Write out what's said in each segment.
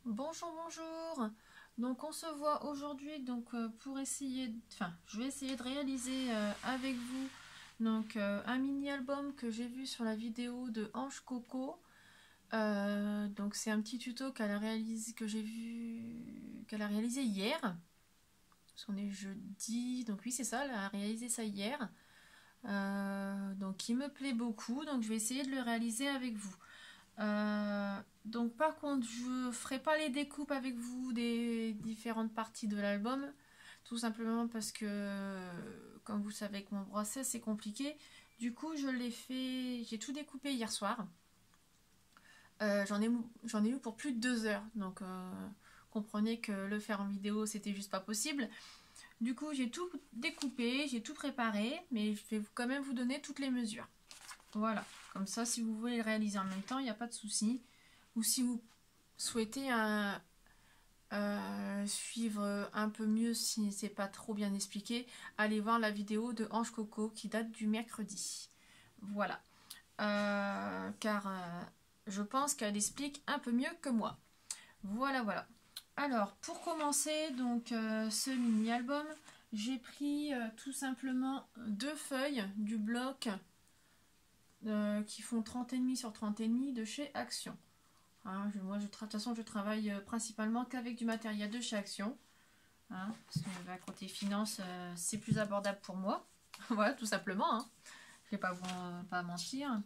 Bonjour, bonjour. Donc on se voit aujourd'hui pour essayer, je vais essayer de réaliser avec vous un mini album que j'ai vu sur la vidéo de Ange Coco. Donc c'est un petit tuto qu'elle a réalisé que j'ai vu qu'elle a réalisé hier. Parce qu'on est jeudi, donc oui c'est ça, elle a réalisé ça hier. Donc il me plaît beaucoup, donc je vais essayer de le réaliser avec vous. Donc par contre je ferai pas les découpes avec vous des différentes parties de l'album, tout simplement parce que comme vous savez avec mon bras c'est compliqué. Du coup j'ai tout découpé hier soir. J'en ai eu pour plus de 2 heures, donc comprenez que le faire en vidéo c'était juste pas possible. Du coup j'ai tout découpé, j'ai tout préparé, mais je vais quand même vous donner toutes les mesures. Voilà, comme ça si vous voulez le réaliser en même temps, il n'y a pas de souci. Ou si vous souhaitez suivre un peu mieux si c'est pas trop bien expliqué, allez voir la vidéo de Ange Coco qui date du mercredi. Voilà. Car je pense qu'elle explique un peu mieux que moi. Voilà, voilà. Alors, pour commencer ce mini-album, j'ai pris tout simplement 2 feuilles du bloc qui font 30,5 sur 30,5 de chez Action. Hein, de toute façon, je travaille principalement qu'avec du matériel de chez Action. Hein, parce que côté finance, c'est plus abordable pour moi. Voilà, tout simplement. Hein. Je ne vais pas mentir.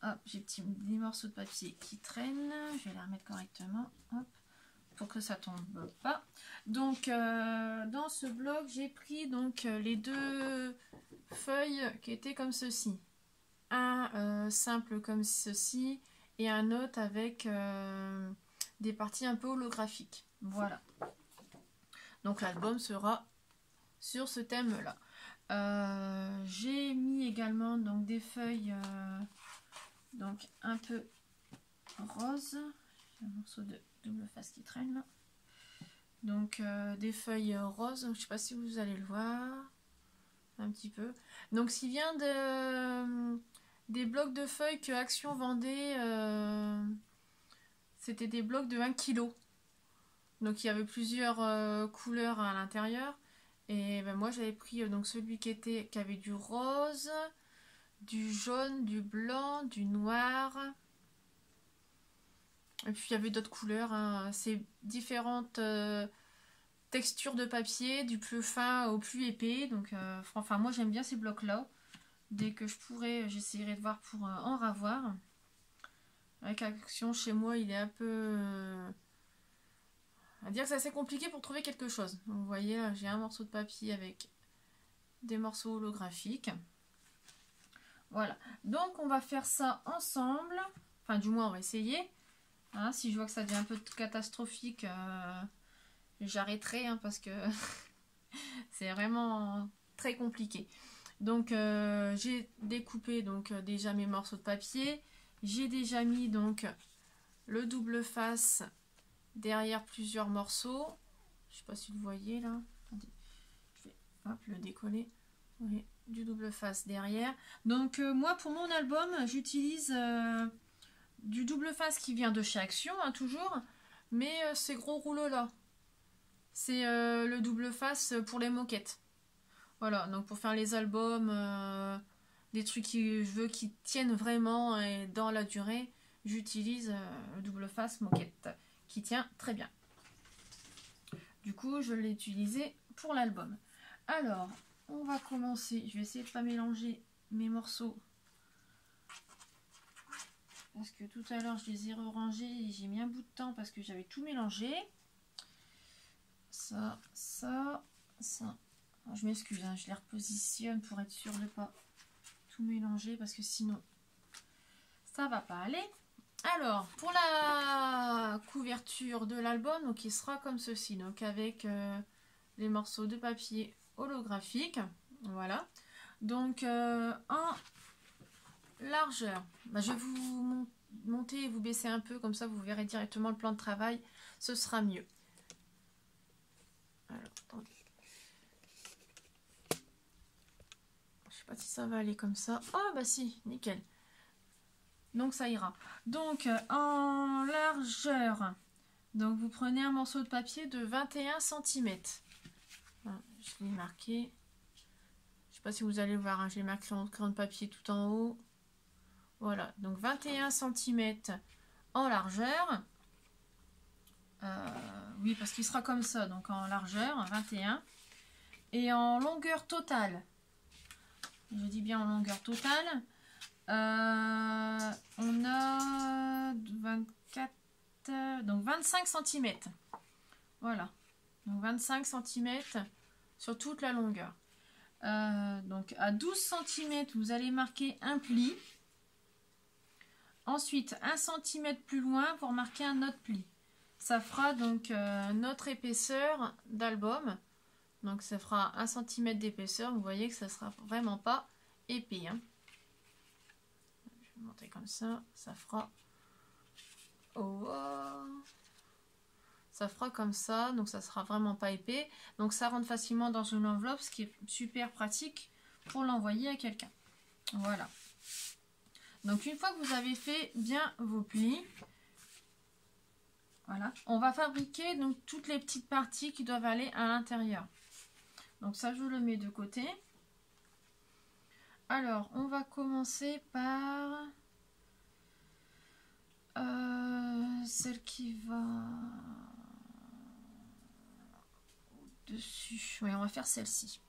Hop, j'ai des morceaux de papier qui traînent. Je vais les remettre correctement. Hop, pour que ça tombe pas. Donc, dans ce bloc, j'ai pris les 2 feuilles qui étaient comme ceci. Un simple comme ceci et un autre avec des parties un peu holographiques. Voilà. Donc l'album sera sur ce thème-là. J'ai mis également des feuilles un peu rose. Un morceau de double face qui traîne là. Donc des feuilles roses. Je ne sais pas si vous allez le voir. Un petit peu. Donc s'il vient des blocs de feuilles que Action vendait, c'était des blocs de 1 kg. Donc il y avait plusieurs couleurs à l'intérieur. Et ben, moi j'avais pris celui qui avait du rose, du jaune, du blanc, du noir. Et puis il y avait d'autres couleurs. Hein. C'est différentes textures de papier, du plus fin au plus épais. Donc enfin moi j'aime bien ces blocs-là. Dès que je pourrai, j'essaierai de voir pour en ravoir. Avec Action, chez moi, il est un peu... à dire que c'est assez compliqué pour trouver quelque chose. Donc, vous voyez, là, j'ai un morceau de papier avec des morceaux holographiques. Voilà. Donc, on va faire ça ensemble. Enfin, du moins, on va essayer. Hein, si je vois que ça devient un peu catastrophique, j'arrêterai, hein, parce que c'est vraiment très compliqué. Donc, j'ai découpé déjà mes morceaux de papier. J'ai déjà mis le double face derrière plusieurs morceaux. Je sais pas si vous voyez là. Attendez. Je vais le décoller. Oui, du double face derrière. Donc moi pour mon album j'utilise du double face qui vient de chez Action, hein, toujours. Mais ces gros rouleaux là, c'est le double face pour les moquettes. Voilà, donc pour faire les albums, des trucs que je veux qui tiennent vraiment et dans la durée, j'utilise le double face moquette qui tient très bien. Du coup, je l'ai utilisé pour l'album. Alors, on va commencer. Je vais essayer de ne pas mélanger mes morceaux. Parce que tout à l'heure, je les ai rangés et j'ai mis un bout de temps parce que j'avais tout mélangé. Ça, ça, ça. Alors, je m'excuse, hein, je les repositionne pour être sûre de ne pas tout mélanger parce que sinon, ça va pas aller. Alors, pour la couverture de l'album, donc il sera comme ceci, donc avec les morceaux de papier holographique, voilà. Donc en largeur, je vais vous monter et vous baisser un peu, comme ça vous verrez directement le plan de travail, ce sera mieux. Alors, attendez. Je sais pas si ça va aller comme ça. Oh bah si, nickel. Donc ça ira. Donc en largeur, donc vous prenez un morceau de papier de 21 cm. Je l'ai marqué. Je sais pas si vous allez voir, hein, j'ai marqué en crayon de papier tout en haut. Voilà, donc 21 cm en largeur. Oui, parce qu'il sera comme ça, donc en largeur, 21. Et en longueur totale, je dis bien en longueur totale, on a 24, donc 25 cm. Voilà, donc 25 cm sur toute la longueur. Donc à 12 cm, vous allez marquer un pli. Ensuite, 1 cm plus loin pour marquer un autre pli. Ça fera donc notre épaisseur d'album. Donc ça fera 1 cm d'épaisseur. Vous voyez que ça sera vraiment pas épais. Hein. Je vais monter comme ça. Ça fera... Oh, ça fera comme ça. Donc ça sera vraiment pas épais. Donc ça rentre facilement dans une enveloppe, ce qui est super pratique pour l'envoyer à quelqu'un. Voilà. Donc une fois que vous avez fait bien vos plis, voilà, on va fabriquer donc toutes les petites parties qui doivent aller à l'intérieur. Donc ça, je le mets de côté. Alors, on va commencer par celle qui va au-dessus. Oui, on va faire celle-ci.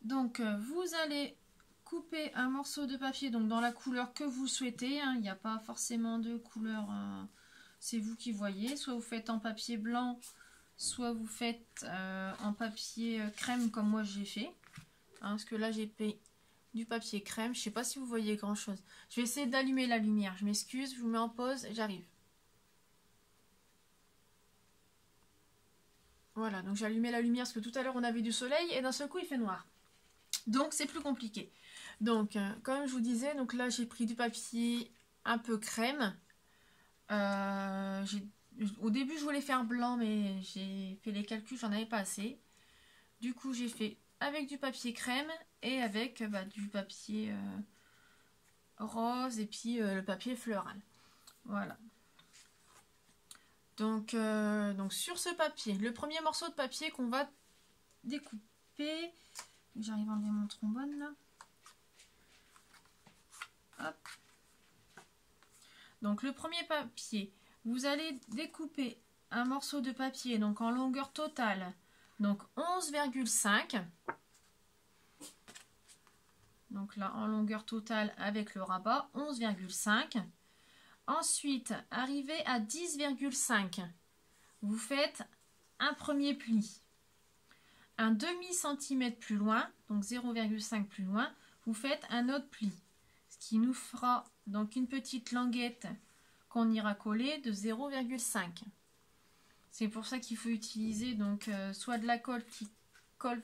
Donc, vous allez couper un morceau de papier donc dans la couleur que vous souhaitez. Hein. Il n'y a pas forcément de couleur, c'est vous qui voyez. Soit vous faites en papier blanc, soit vous faites en papier crème comme moi j'ai fait. Hein, parce que là j'ai pris du papier crème. Je ne sais pas si vous voyez grand chose. Je vais essayer d'allumer la lumière. Je m'excuse, je vous mets en pause et j'arrive. Voilà, donc j'ai allumé la lumière parce que tout à l'heure on avait du soleil et d'un seul coup il fait noir. Donc c'est plus compliqué. Donc comme je vous disais, donc là j'ai pris du papier un peu crème. Au début je voulais faire blanc mais j'ai fait les calculs, j'en avais pas assez. Du coup j'ai fait avec du papier crème et avec du papier rose et puis le papier floral. Voilà. Donc sur ce papier, le premier morceau de papier qu'on va découper, j'arrive à enlever mon trombone là. Hop. Donc le premier papier, vous allez découper un morceau de papier donc en longueur totale, donc 11,5. Donc là en longueur totale avec le rabat, 11,5. Ensuite, arrivé à 10,5, vous faites un premier pli. Un demi-centimètre plus loin, donc 0,5 plus loin, vous faites un autre pli. Ce qui nous fera donc une petite languette qu'on ira coller de 0,5. C'est pour ça qu'il faut utiliser donc soit de la colle qui colle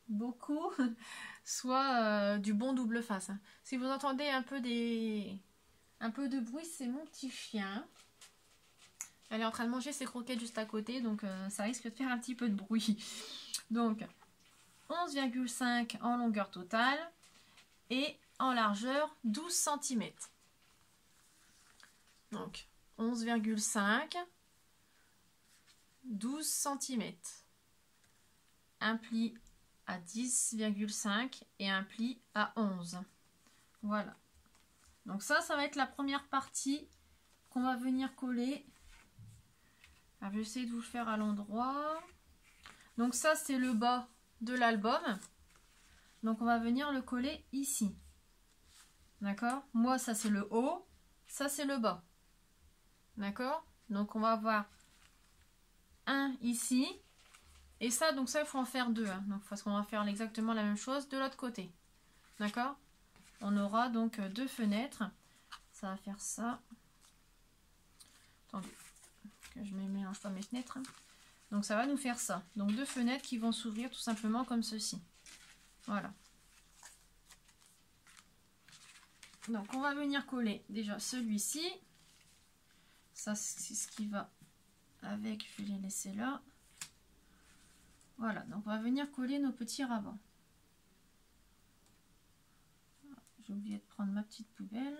beaucoup, soit du bon double face. Si vous entendez un peu de bruit, c'est mon petit chien. Elle est en train de manger ses croquettes juste à côté, donc ça risque de faire un petit peu de bruit. Donc 11,5 en longueur totale et en largeur 12 cm. Donc 11,5, 12 cm. Un pli à 10,5 et un pli à 11. Voilà. Donc ça va être la première partie qu'on va venir coller. Alors, je vais essayer de vous le faire à l'endroit. Donc ça, c'est le bas de l'album. Donc on va venir le coller ici. D'accord? Moi, ça c'est le haut. Ça c'est le bas. D'accord? Donc on va avoir un ici. Et ça, donc ça, il faut en faire deux. Hein. Donc parce qu'on va faire exactement la même chose de l'autre côté. D'accord? On aura donc deux fenêtres. Ça va faire ça. Attendez, que je ne mélange pas mes fenêtres. Donc ça va nous faire ça. Donc deux fenêtres qui vont s'ouvrir tout simplement comme ceci. Voilà. Donc on va venir coller déjà celui-ci. Ça c'est ce qui va avec. Je vais les laisser là. Voilà, donc on va venir coller nos petits rabats. J'ai oublié de prendre ma petite poubelle.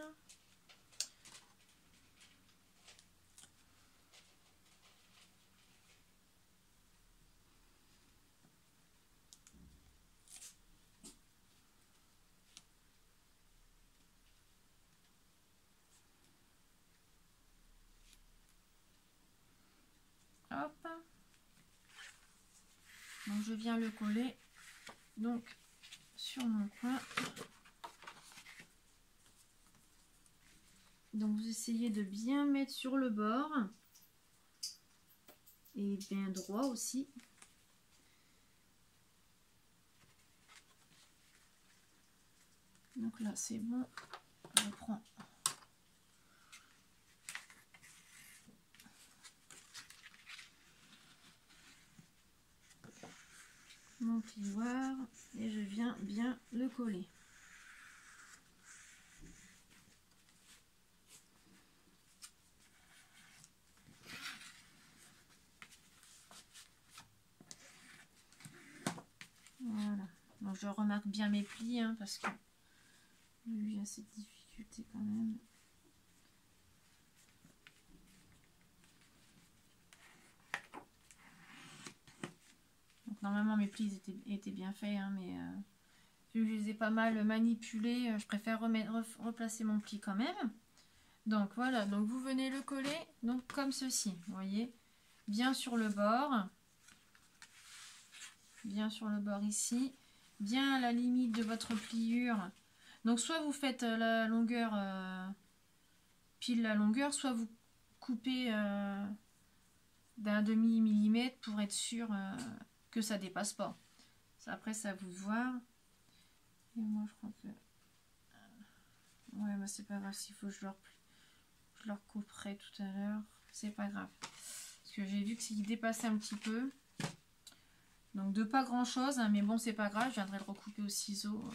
Donc je viens le coller donc sur mon coin. Donc vous essayez de bien mettre sur le bord et bien droit aussi. Donc là c'est bon, je prends mon plioir et je viens bien le coller. Voilà, donc je remarque bien mes plis hein, parce que il y a cette difficulté quand même. Donc normalement mes plis étaient bien faits, hein, mais vu que je les ai pas mal manipulés, je préfère replacer mon pli quand même. Donc voilà, donc vous venez le coller donc comme ceci, vous voyez, bien sur le bord ici, bien à la limite de votre pliure. Donc soit vous faites la longueur, pile la longueur, soit vous coupez d'un demi-millimètre pour être sûr que ça dépasse pas. Ça, après ça à vous de voir. Et moi je crois que ouais, bah, c'est pas grave, s'il faut je leur couperai tout à l'heure, c'est pas grave parce que j'ai vu que s'il dépassait un petit peu, donc de pas grand chose hein, mais bon c'est pas grave, je viendrai le recouper au ciseau,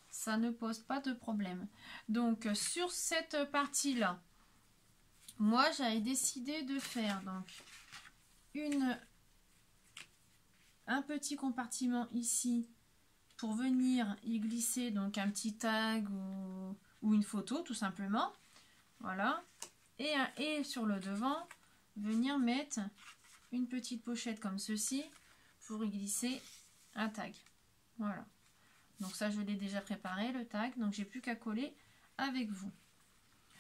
ça ne pose pas de problème. Donc sur cette partie là, moi j'avais décidé de faire donc un petit compartiment ici pour venir y glisser donc un petit tag ou une photo tout simplement. Voilà. Et sur le devant, venir mettre une petite pochette comme ceci pour y glisser un tag. Voilà. Donc ça, je l'ai déjà préparé, le tag. Donc j'ai plus qu'à coller avec vous.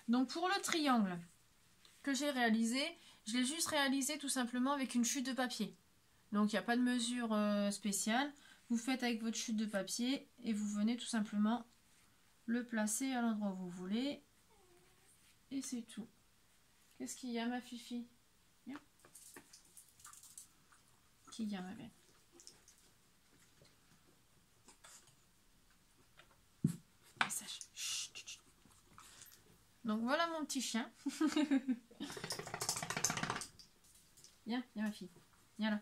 Donc pour le triangle que j'ai réalisé, je l'ai juste réalisé tout simplement avec une chute de papier. Donc il n'y a pas de mesure spéciale. Vous faites avec votre chute de papier et vous venez tout simplement le placer à l'endroit où vous voulez. Et c'est tout. Qu'est-ce qu'il y a ma fifi? Viens. Qu'il y a ma belle? Message. Chut, chut. Donc voilà mon petit chien. Viens, viens ma fille. Viens là.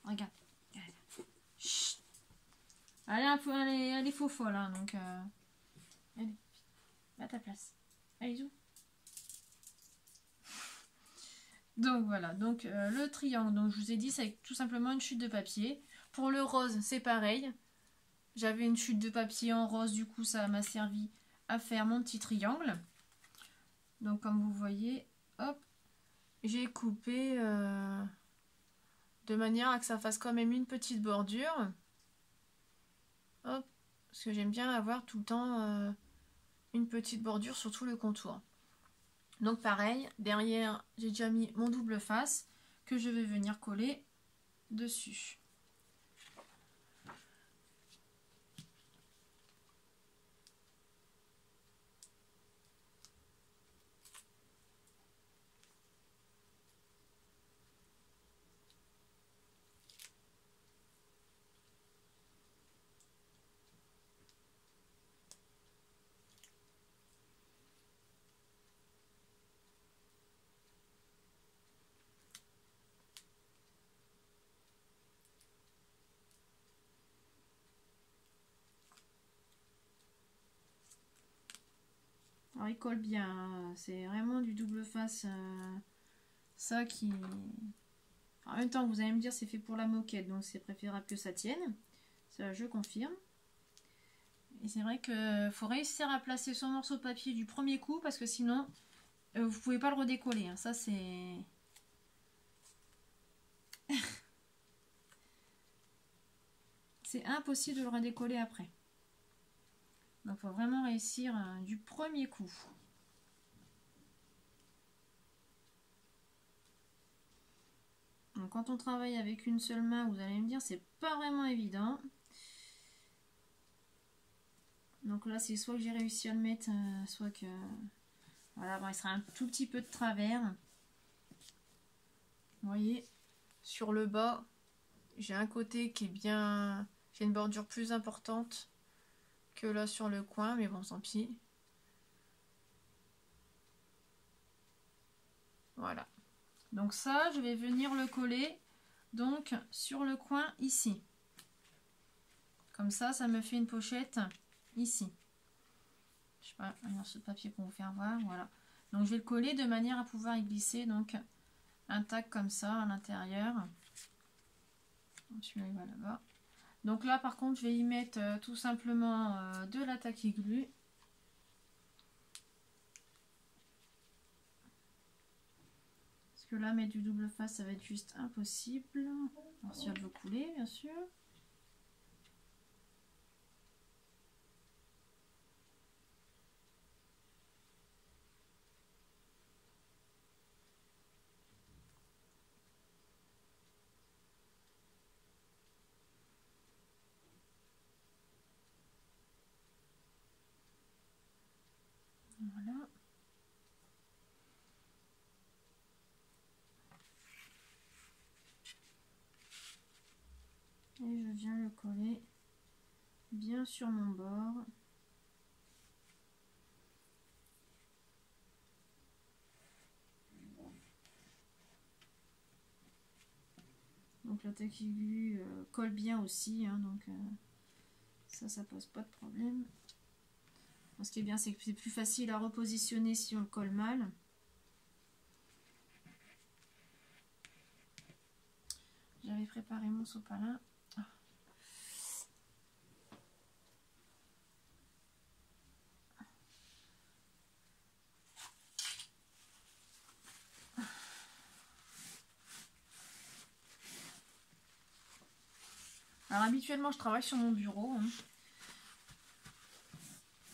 Regarde. Chut. Elle est faux folle hein, donc allez, à ta place. Allez, zou. Donc voilà, donc le triangle, donc je vous ai dit, c'est tout simplement une chute de papier. Pour le rose, c'est pareil. J'avais une chute de papier en rose, du coup ça m'a servi à faire mon petit triangle. Donc comme vous voyez, hop, j'ai coupé de manière à que ça fasse quand même une petite bordure. Hop, parce que j'aime bien avoir tout le temps une petite bordure sur tout le contour. Donc pareil, derrière j'ai déjà mis mon double face que je vais venir coller dessus. Alors il colle bien, c'est vraiment du double face, ça qui... En même temps vous allez me dire c'est fait pour la moquette, donc c'est préférable que ça tienne, ça je confirme. Et c'est vrai qu'il faut réussir à placer son morceau de papier du premier coup, parce que sinon vous pouvez pas le redécoller, hein. Ça c'est... c'est impossible de le redécoller après. Donc il faut vraiment réussir du premier coup. Donc Donc quand on travaille avec une seule main, vous allez me dire, c'est pas vraiment évident. Donc là, c'est soit que j'ai réussi à le mettre, soit que... Voilà, bon, il sera un tout petit peu de travers. Vous voyez, sur le bas, j'ai un côté qui est bien... J'ai une bordure plus importante que là sur le coin, mais bon, tant pis. Voilà. Donc ça, je vais venir le coller donc sur le coin ici. Comme ça me fait une pochette ici. Je sais pas, un morceau de papier pour vous faire voir. Voilà. Donc je vais le coller de manière à pouvoir y glisser donc un tac comme ça à l'intérieur. Celui-là il va là-bas. Donc là par contre je vais y mettre tout simplement de la tacky glue. Parce que là mettre du double face ça va être juste impossible. Alors si elle veut couler bien sûr. Voilà. Et je viens le coller bien sur mon bord. Donc la tacky glue colle bien aussi, hein, donc ça pose pas de problème. Bon, ce qui est bien, c'est que c'est plus facile à repositionner si on le colle mal. J'avais préparé mon sopalin. Alors habituellement je travaille sur mon bureau. Hein.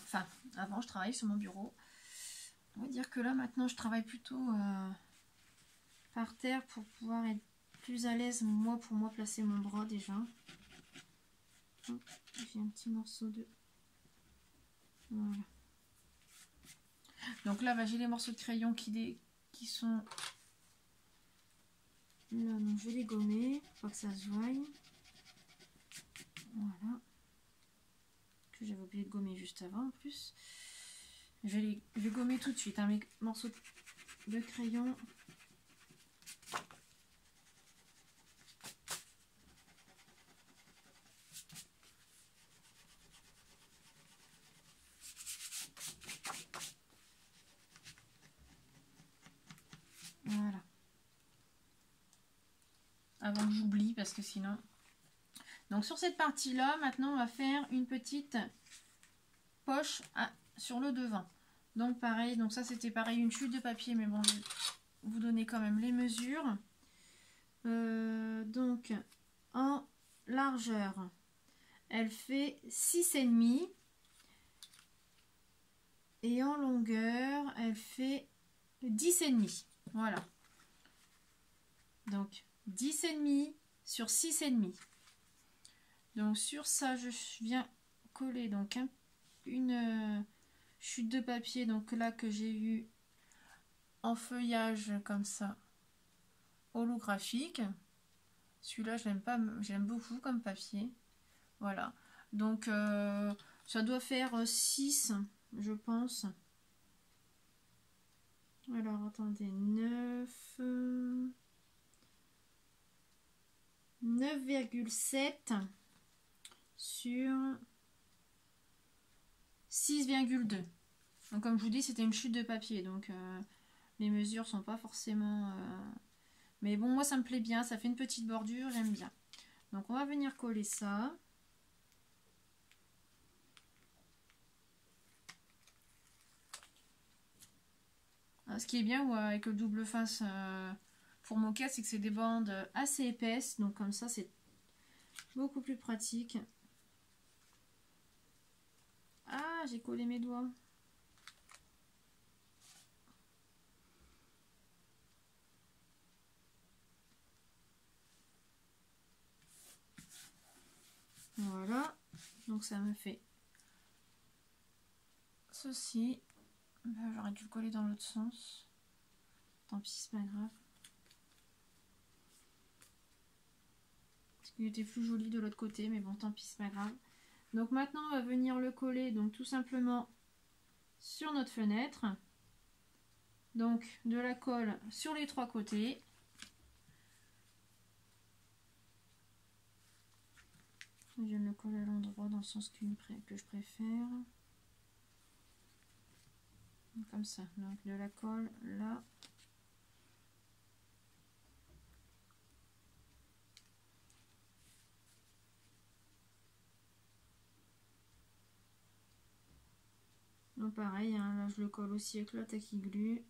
Enfin, avant je travaillais sur mon bureau. On va dire que là maintenant je travaille plutôt par terre pour pouvoir être plus à l'aise pour moi placer mon bras déjà. J'ai un petit morceau de... Voilà. Donc là j'ai les morceaux de crayon qui sont... Là, donc je vais les gommer, faut que ça se voie. Voilà. Que j'avais oublié de gommer juste avant en plus. Je vais gommer tout de suite hein, mes morceaux de crayon. Voilà. Avant que j'oublie parce que sinon... Donc sur cette partie là, maintenant on va faire une petite poche sur le devant. Donc pareil, donc ça c'était pareil une chute de papier, mais bon je vais vous donner quand même les mesures. Donc en largeur, elle fait 6,5 et en longueur, elle fait 10,5. Voilà. Donc 10,5 sur 6,5. Donc sur ça, je viens coller donc une chute de papier, donc là que j'ai eu en feuillage comme ça, holographique. Celui-là, je l'aime pas, j'aime beaucoup comme papier. Voilà. Donc ça doit faire 6, je pense. Alors attendez, 9,7 sur 6,2. Donc comme je vous dis, c'était une chute de papier, donc les mesures sont pas forcément... Mais bon, moi ça me plaît bien, ça fait une petite bordure, j'aime bien. Donc on va venir coller ça. Alors, ce qui est bien avec le double face pour moquette, c'est que c'est des bandes assez épaisses, donc comme ça c'est beaucoup plus pratique. Ah, j'ai collé mes doigts. Voilà, donc ça me fait ceci. J'aurais dû le coller dans l'autre sens. Tant pis, c'est pas grave. Parce qu'il était plus joli de l'autre côté, mais bon, tant pis, c'est pas grave. Donc maintenant, on va venir le coller, donc tout simplement sur notre fenêtre. Donc de la colle sur les 3 côtés. Je viens de le coller à l'endroit dans le sens que je préfère. Comme ça, donc de la colle là. Donc pareil, hein, là je le colle aussi avec la tacky glue.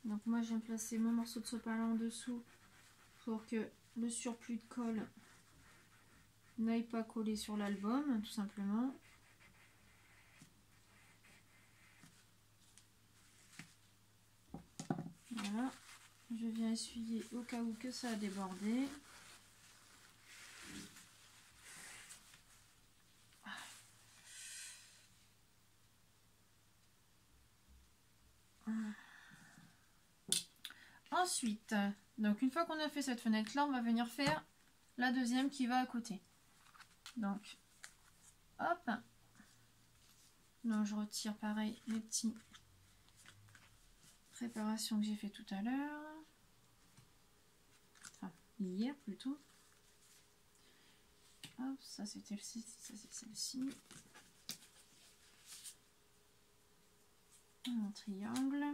Donc moi je viens placer mon morceau de sopalin en dessous pour que le surplus de colle n'aille pas coller sur l'album, tout simplement. Voilà, je viens essuyer au cas où que ça a débordé. Ensuite, donc une fois qu'on a fait cette fenêtre là, on va venir faire la deuxième qui va à côté. Donc, hop. Donc je retire pareil les petits préparations que j'ai fait tout à l'heure. Enfin, hier plutôt. Hop, ça c'était celle-ci, ça c'est celle-ci. Un triangle.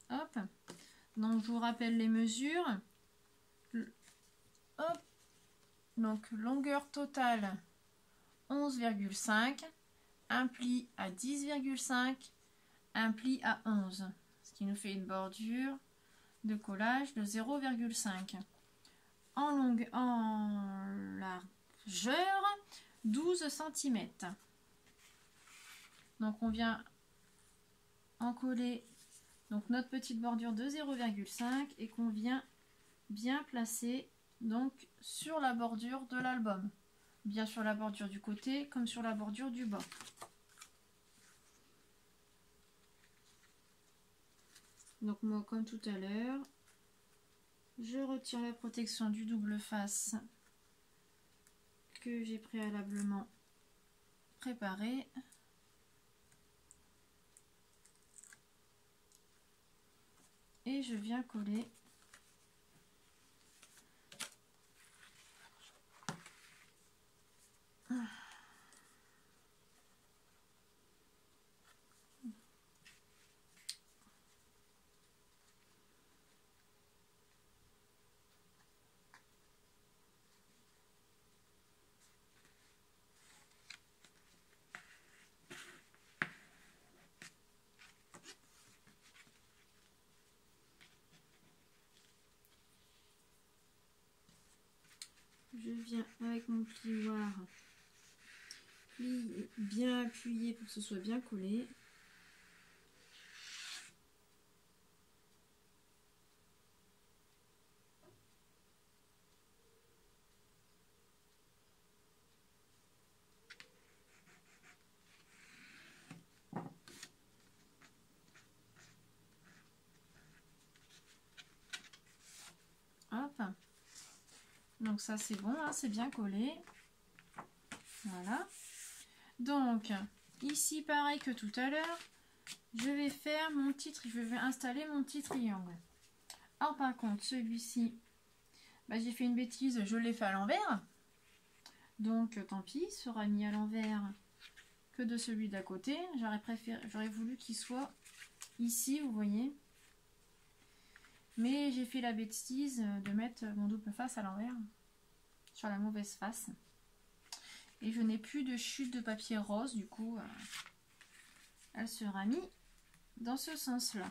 Hop. Donc je vous rappelle les mesures. Hop. Donc longueur totale 11,5. Un pli à 10,5. Un pli à 11. Ce qui nous fait une bordure de collage de 0,5. En largeur 12 cm. Donc on vient en coller donc notre petite bordure de 0,5 et qu'on vient bien placer donc sur la bordure de l'album, bien sur la bordure du côté comme sur la bordure du bas. Donc moi comme tout à l'heure, je retire la protection du double face que j'ai préalablement préparé. Et je viens coller je viens avec mon plioir bien appuyé pour que ce soit bien collé. Hop. Donc ça c'est bon, hein, c'est bien collé. Voilà. Donc ici pareil que tout à l'heure, je vais faire mon petit je vais installer mon petit triangle. Alors par contre celui-ci, bah, j'ai fait une bêtise, je l'ai fait à l'envers. Donc tant pis, il sera mis à l'envers que de celui d'à côté. J'aurais voulu qu'il soit ici, vous voyez. Mais j'ai fait la bêtise de mettre mon double face à l'envers, sur la mauvaise face. Et je n'ai plus de chute de papier rose, du coup, elle sera mise dans ce sens-là.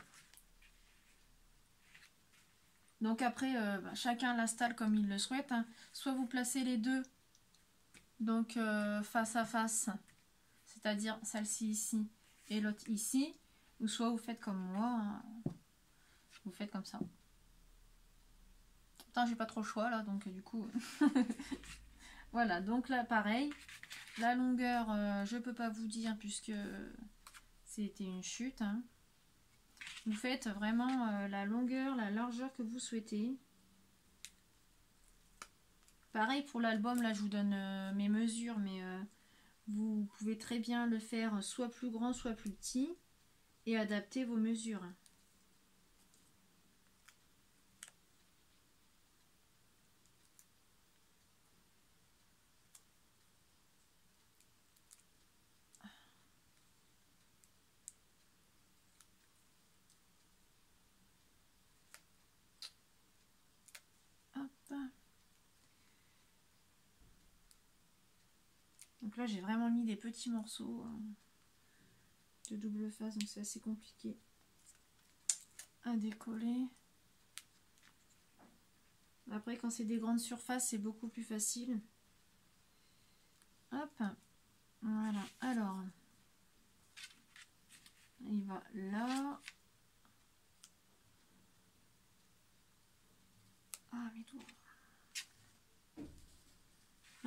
Donc après, chacun l'installe comme il le souhaite. Hein. Soit vous placez les deux donc face à face, c'est-à-dire celle-ci ici et l'autre ici, ou soit vous faites comme moi, hein. Vous faites comme ça. Pourtant, j'ai pas trop le choix là, donc du coup... Voilà, donc là, pareil. La longueur, je peux pas vous dire puisque c'était une chute. Hein. Vous faites vraiment la longueur, la largeur que vous souhaitez. Pareil pour l'album, là je vous donne mes mesures, mais vous pouvez très bien le faire soit plus grand, soit plus petit et adapter vos mesures. Hop. Donc là j'ai vraiment mis des petits morceaux de double face, donc c'est assez compliqué à décoller. Après quand c'est des grandes surfaces c'est beaucoup plus facile. Hop, voilà, alors il va là. Ah mais tout.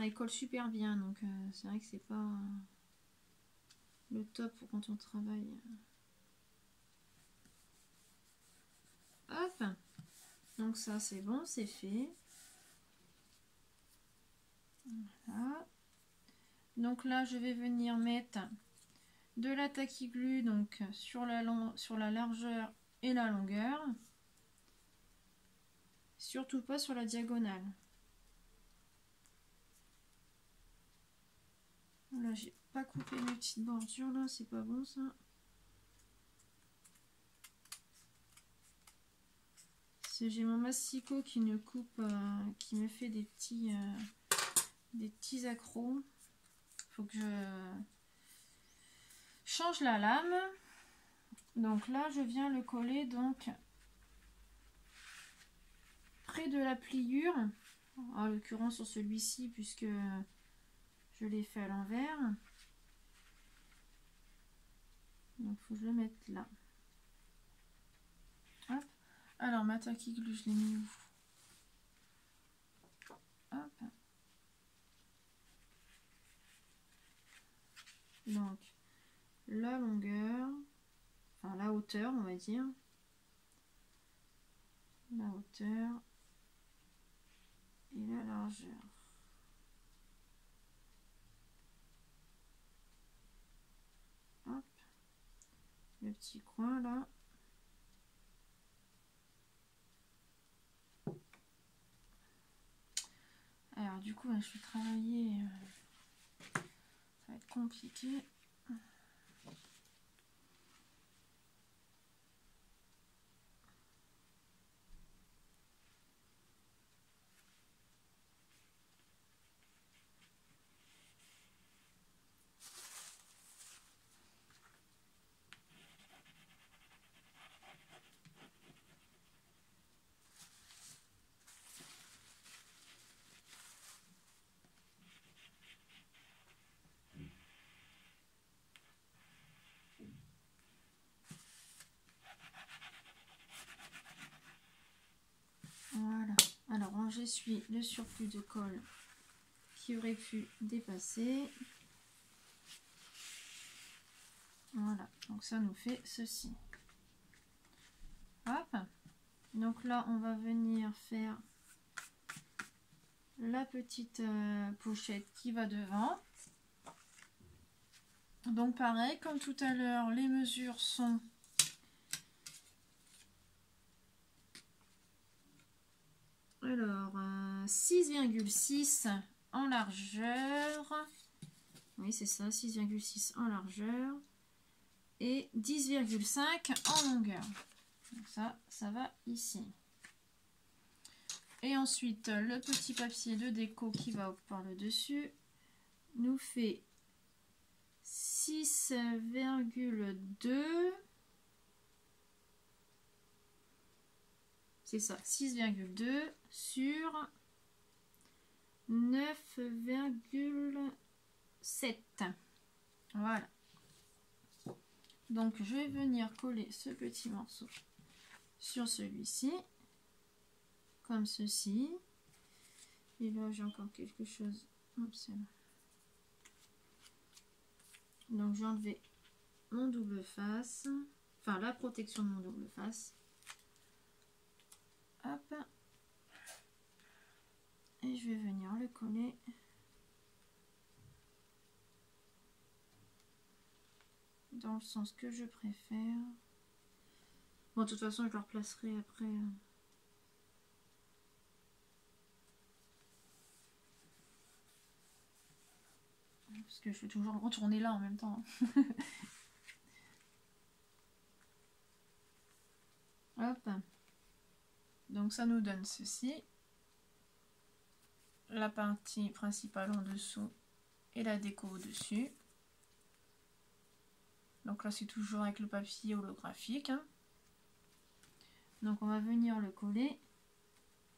Ah, il colle super bien, donc c'est vrai que c'est pas le top quand on travaille. Hop, donc ça c'est bon, c'est fait. Voilà. Donc là je vais venir mettre de la tacky-glue donc sur la largeur et la longueur. Surtout pas sur la diagonale. Là j'ai pas coupé mes petites bordures là, c'est pas bon ça. J'ai mon massicot qui ne coupe, qui me fait des petits accros. Faut que je change la lame. Donc là je viens le coller donc près de la pliure, en l'occurrence sur celui-ci puisque je l'ai fait à l'envers. Donc faut que je le mette là. Hop. Alors ma tacky-glue je l'ai mis où? Hop. Donc la longueur, enfin la hauteur on va dire, la hauteur et la largeur. Hop, le petit coin là. Alors du coup je vais travailler, ça va être compliqué. Voilà, alors j'essuie le surplus de colle qui aurait pu dépasser. Voilà, donc ça nous fait ceci. Hop, donc là on va venir faire la petite pochette qui va devant. Donc pareil, comme tout à l'heure, les mesures sont alors 6,6 en largeur. Oui, c'est ça, 6,6 en largeur et 10,5 en longueur. Donc ça va ici. Et ensuite, le petit papier de déco qui va par le dessus nous fait 6,2. C'est ça, 6,2 sur 9,7. Voilà. Donc je vais venir coller ce petit morceau sur celui-ci, comme ceci. Et là j'ai encore quelque chose. Hop, c'est là. Donc j'ai enlevé mon double face, enfin la protection de mon double face. Hop. Et je vais venir le coller. Dans le sens que je préfère. Bon, de toute façon, je le replacerai après. Parce que je vais toujours le retourner là en même temps. Hop. Donc ça nous donne ceci. La partie principale en dessous et la déco au-dessus. Donc là, c'est toujours avec le papier holographique. Hein. Donc on va venir le coller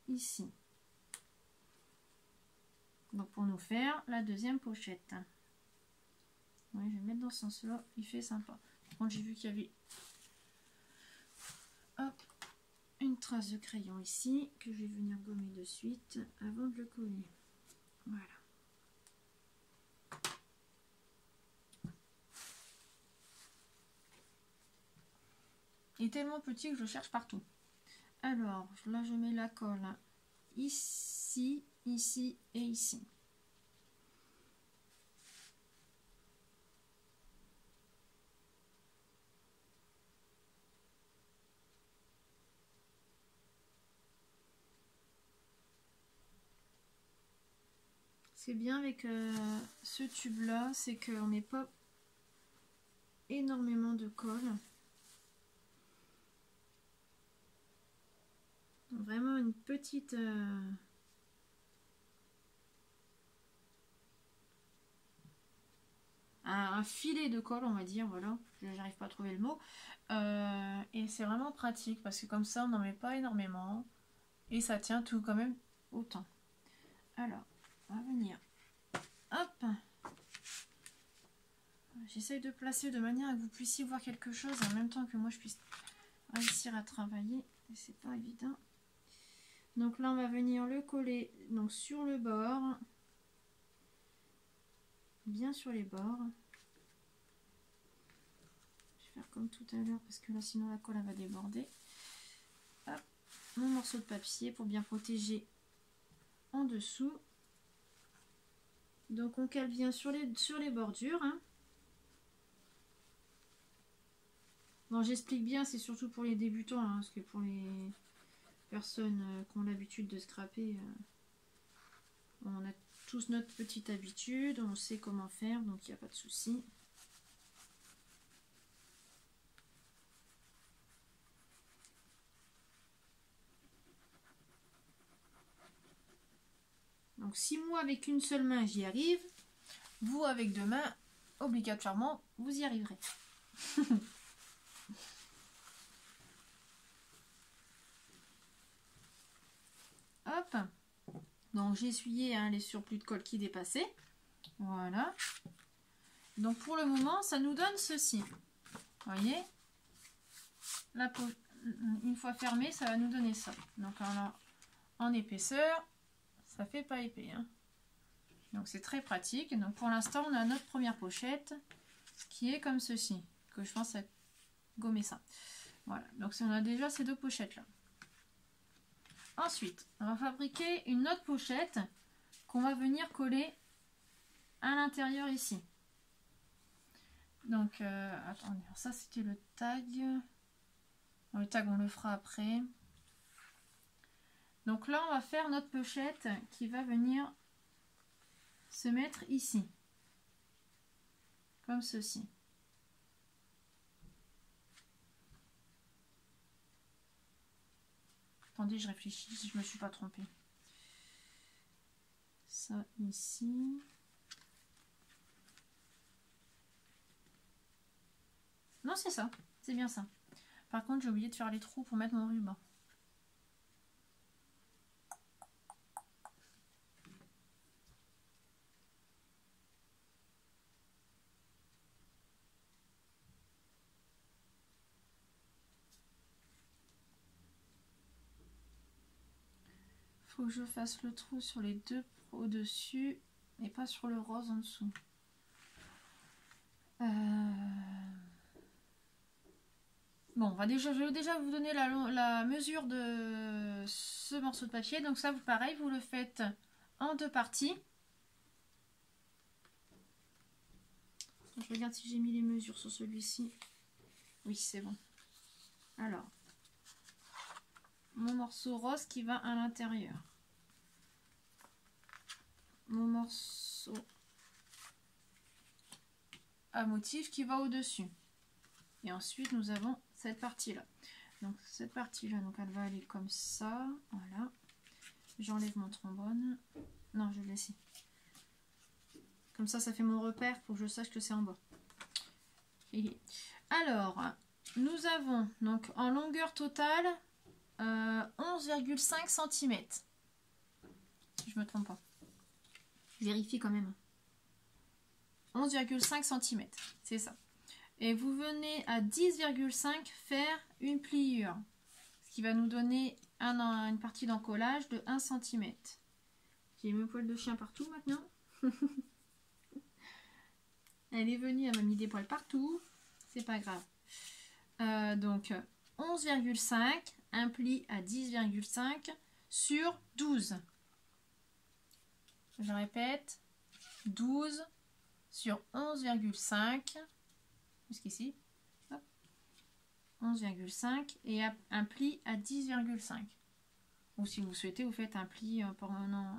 ici. Donc pour nous faire la deuxième pochette. Oui, je vais mettre dans ce sens-là, il fait sympa. Par contre, j'ai vu qu'il y avait hop, une trace de crayon ici que je vais venir gommer de suite avant de le coller. Voilà. Il est tellement petit que je cherche partout. Alors, là, je mets la colle ici, ici et ici. C'est bien avec ce tube là, c'est qu'on met pas énormément de colle. Vraiment une petite... un filet de colle, on va dire, voilà. J'arrive pas à trouver le mot. Et c'est vraiment pratique parce que comme ça, on n'en met pas énormément. Et ça tient tout quand même autant. Alors, on va venir. Hop! J'essaye de placer de manière à que vous puissiez voir quelque chose en même temps que moi je puisse réussir à travailler. Et c'est pas évident. Donc là, on va venir le coller donc sur le bord. Bien sur les bords. Je vais faire comme tout à l'heure parce que là, sinon la colle elle va déborder. Hop, mon morceau de papier pour bien protéger en dessous. Donc on cale bien sur les bordures. Hein. Bon, j'explique bien, c'est surtout pour les débutants, hein, parce que pour les personnes qui ont l'habitude de scraper, on a tous notre petite habitude, on sait comment faire, donc il n'y a pas de souci. Donc si moi avec une seule main j'y arrive, vous avec deux mains, obligatoirement, vous y arriverez. Hop, donc j'ai essuyé hein, les surplus de colle qui dépassaient. Voilà. Donc pour le moment, ça nous donne ceci. Vous voyez, une fois fermé, ça va nous donner ça. Donc alors, en épaisseur, ça fait pas épais. Hein. Donc c'est très pratique. Donc pour l'instant, on a notre première pochette qui est comme ceci. Que je pense à gommer ça. Voilà, donc on a déjà ces deux pochettes là. Ensuite, on va fabriquer une autre pochette qu'on va venir coller à l'intérieur ici. Donc, attendez, ça c'était le tag. Bon, le tag, on le fera après. Donc là, on va faire notre pochette qui va venir se mettre ici. Comme ceci. Attendez, je réfléchis si je me suis pas trompée. Ça ici. Non, c'est ça. C'est bien ça. Par contre, j'ai oublié de faire les trous pour mettre mon ruban. Faut que je fasse le trou sur les deux au-dessus et pas sur le rose en dessous. Bon, je vais déjà vous donner la mesure de ce morceau de papier. Donc ça, pareil, vous le faites en deux parties. Je regarde si j'ai mis les mesures sur celui-ci. Oui, c'est bon. Alors, mon morceau rose qui va à l'intérieur. Mon morceau à motif qui va au-dessus. Et ensuite, nous avons cette partie-là. Donc, cette partie-là, donc elle va aller comme ça. Voilà. J'enlève mon trombone. Non, je vais le laisser. Comme ça fait mon repère pour que je sache que c'est en bas. Alors, nous avons donc en longueur totale 11,5 cm. Si je me trompe pas. Je vérifie quand même. 11,5 cm, c'est ça. Et vous venez à 10,5 faire une pliure. Ce qui va nous donner une partie d'encollage de 1 cm. J'ai mes poils de chien partout maintenant. Elle est venue, elle m'a mis des poils partout. C'est pas grave. Donc 11,5, un pli à 10,5 sur 12. Je répète, 12 sur 11,5. Jusqu'ici. 11,5 et un pli à 10,5. Ou si vous souhaitez, vous faites un pli permanent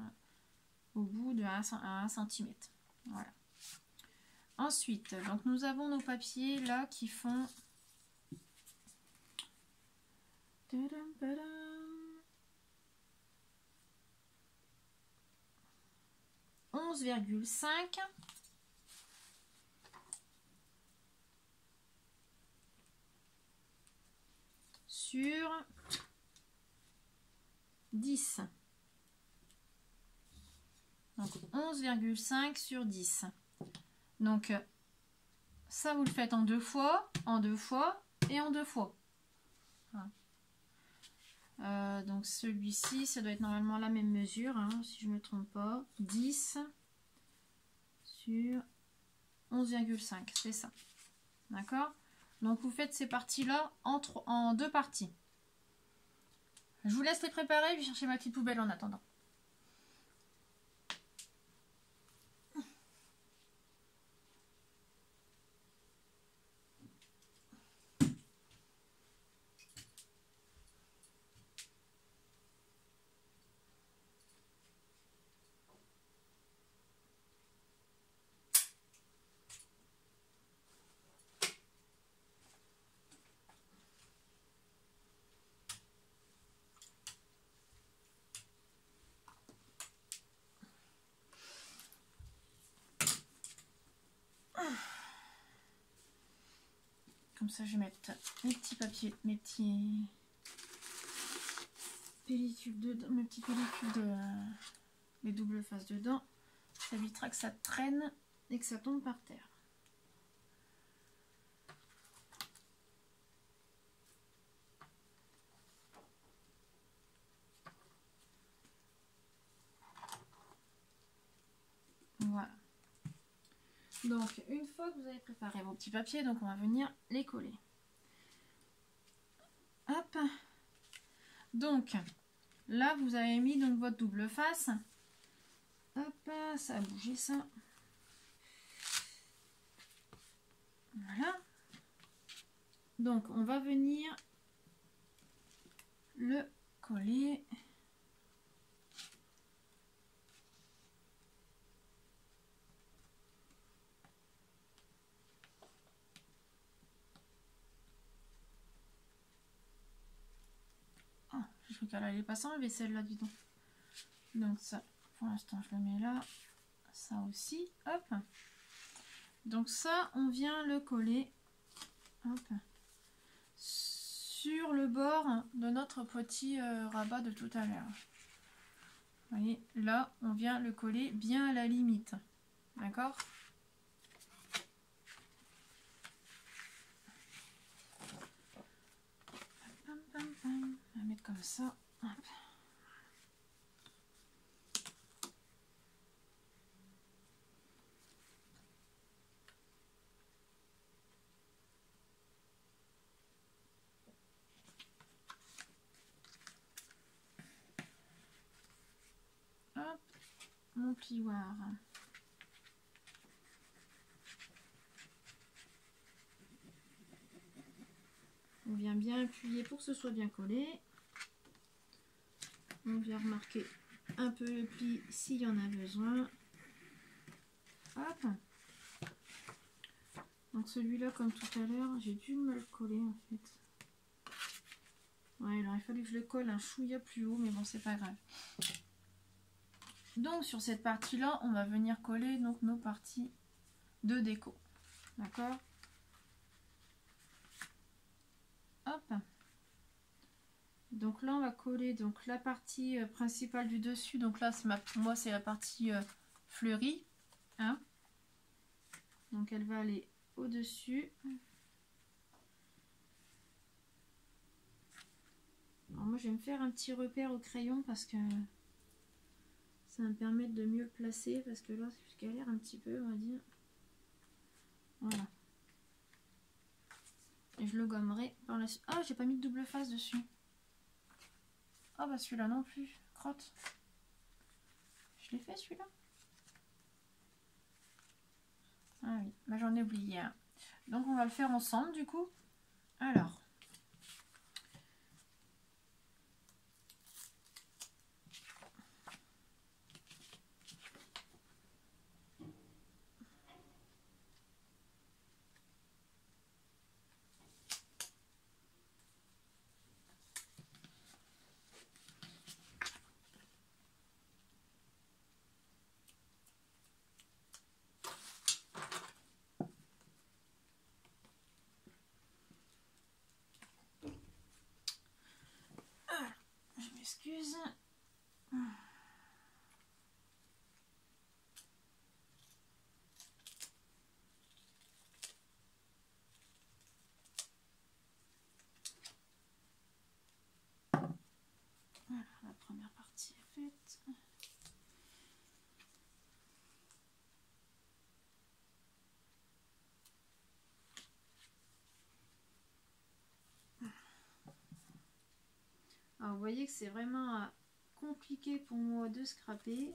au bout de 1 cm. Voilà. Ensuite, donc nous avons nos papiers là qui font 11,5 sur 10. Donc 11,5 sur 10. Donc ça vous le faites en deux fois et en deux fois. Voilà. Donc celui-ci, ça doit être normalement la même mesure, hein, si je ne me trompe pas. 10 sur 11,5, c'est ça. D'accord? Donc vous faites ces parties-là en deux parties. Je vous laisse les préparer, je vais chercher ma petite poubelle en attendant. Comme ça, je vais mettre mes petits papiers, mes petits pellicules dedans, mes petits pellicules de les doubles faces dedans. Ça évitera que ça traîne et que ça tombe par terre. Voilà. Donc, une fois que vous avez préparé vos petits papiers, donc on va venir les coller. Hop. Donc, là, vous avez mis donc votre double face. Hop, ça a bougé ça. Voilà. Donc, on va venir le coller. truc. Alors, elle est pas sans vaisselle là, dis donc. Donc ça, pour l'instant, je le mets là. Ça aussi, hop. Donc ça, on vient le coller, hop, sur le bord de notre petit rabat de tout à l'heure. Vous voyez, là, on vient le coller bien à la limite. D'accord ? On va mettre comme ça. Hop. Hop, mon plioir. On vient bien appuyer pour que ce soit bien collé. On vient remarquer un peu le pli s'il y en a besoin. Hop. Donc celui-là, comme tout à l'heure, j'ai dû me le coller en fait. Ouais, il aurait fallu que je le colle un chouïa plus haut, mais bon, c'est pas grave. Donc sur cette partie-là, on va venir coller donc nos parties de déco. D'accord ? Hop. Donc là, on va coller donc la partie principale du dessus. Donc là, pour moi, c'est la partie fleurie. Hein ? Donc elle va aller au-dessus. Alors moi, je vais me faire un petit repère au crayon parce que ça va me permettre de mieux le placer. Parce que là, je galère un petit peu, on va dire. Voilà. Et je le gommerai par la suite. Ah, j'ai pas mis de double face dessus. Ah bah celui-là non plus. Crotte. Je l'ai fait celui-là. Ah oui, bah j'en ai oublié un. Donc on va le faire ensemble du coup. Alors. Je m'excuse. Voilà, la première partie est faite. Alors vous voyez que c'est vraiment compliqué pour moi de scraper.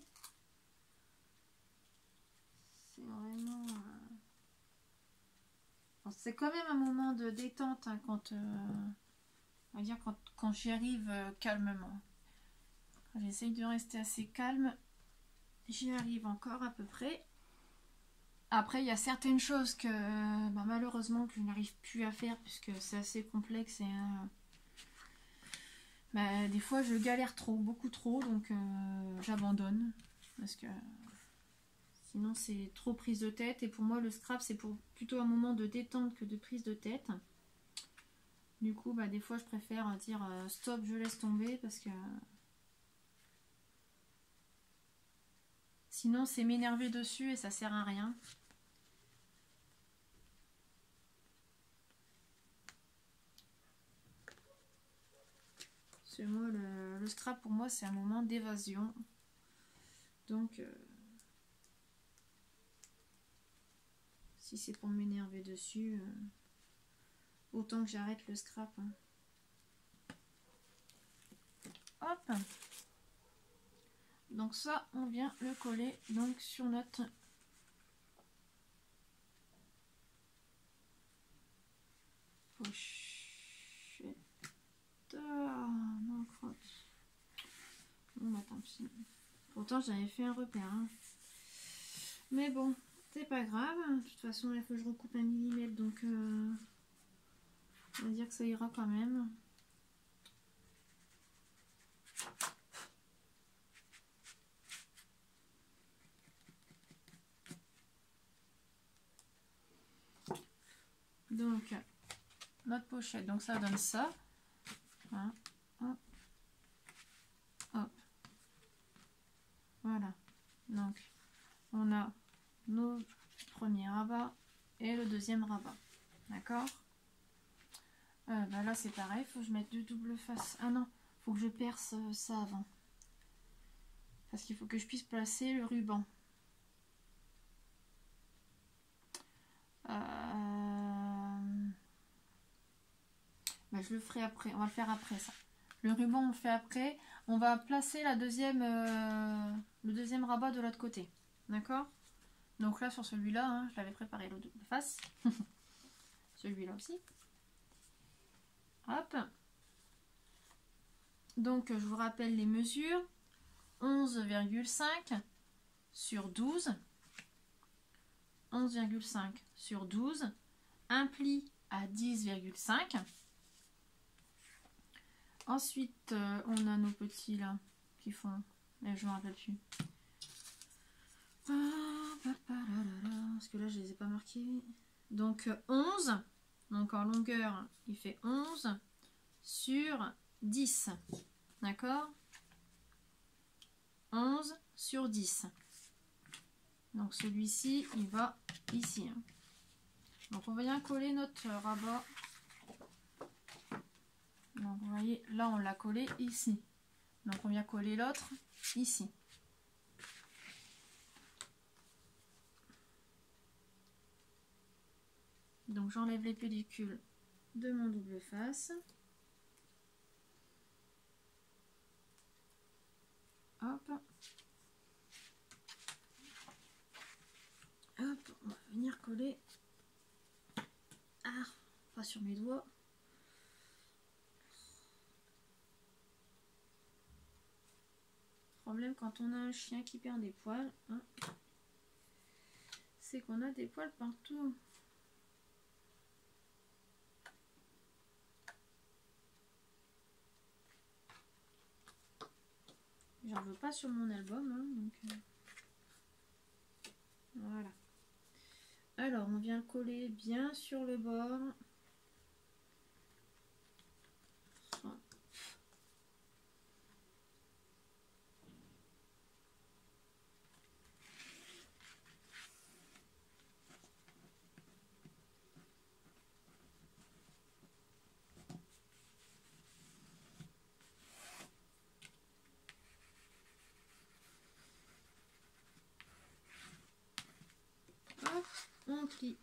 C'est vraiment... c'est quand même un moment de détente hein, quand, on va dire quand j'y arrive calmement. Quand j'essaye de rester assez calme, j'y arrive encore à peu près. Après, il y a certaines choses que malheureusement que je n'arrive plus à faire puisque c'est assez complexe et des fois je galère trop, beaucoup trop, donc j'abandonne parce que sinon c'est trop prise de tête. Et pour moi le scrap c'est plutôt un moment de détente que de prise de tête. Du coup des fois je préfère dire stop, je laisse tomber parce que sinon c'est m'énerver dessus et ça sert à rien. Parce que moi le scrap pour moi c'est un moment d'évasion. Donc si c'est pour m'énerver dessus, autant que j'arrête le scrap. Hein. Hop. Donc ça, on vient le coller donc sur notre pochette. Non, crotte. Bon, tant pis. Pourtant, j'avais fait un repère. Hein. Mais bon, c'est pas grave. De toute façon, il faut que je recoupe 1 mm. Donc, on va dire que ça ira quand même. Donc, notre pochette, donc ça donne ça. Hein, hop, hop. Voilà. Donc, on a nos premiers rabats et le deuxième rabat. D'accord. Bah là, c'est pareil. Il faut que je mette deux doubles faces. Ah non, il faut que je perce ça avant. Parce qu'il faut que je puisse placer le ruban. Bah, je le ferai après. On va le faire après ça. Le ruban, on le fait après. On va placer la deuxième, le deuxième rabat de l'autre côté. D'accord. Donc là, sur celui-là, hein, je l'avais préparé le double face. Celui-là aussi. Hop. Donc, je vous rappelle les mesures. 11,5 sur 12. 11,5 sur 12. Un pli à 10,5. Ensuite, on a nos petits là qui font, mais je ne me rappelle plus. Parce que là, je ne les ai pas marqués. Donc 11, donc en longueur, il fait 11 sur 10. D'accord? 11 sur 10. Donc celui-ci, il va ici. Donc on va bien coller notre rabat. Donc vous voyez, là on l'a collé ici. Donc on vient coller l'autre ici. Donc j'enlève les pellicules de mon double face. Hop. Hop, on va venir coller. Ah, pas sur mes doigts. Problème quand on a un chien qui perd des poils, hein, c'est qu'on a des poils partout. J'en veux pas sur mon album, hein, donc voilà. Alors on vient le coller bien sur le bord. On plie,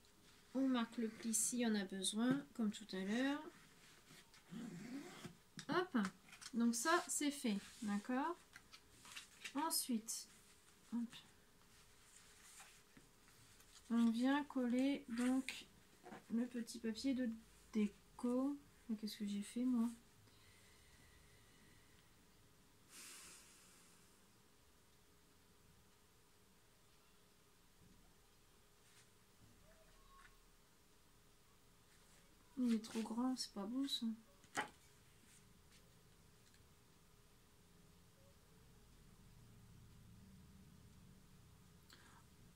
on marque le pli si on a besoin, comme tout à l'heure. Hop, donc ça c'est fait, d'accord. Ensuite, hop, on vient coller donc le petit papier de déco. Qu'est-ce que j'ai fait moi? Il est trop grand, c'est pas beau ça.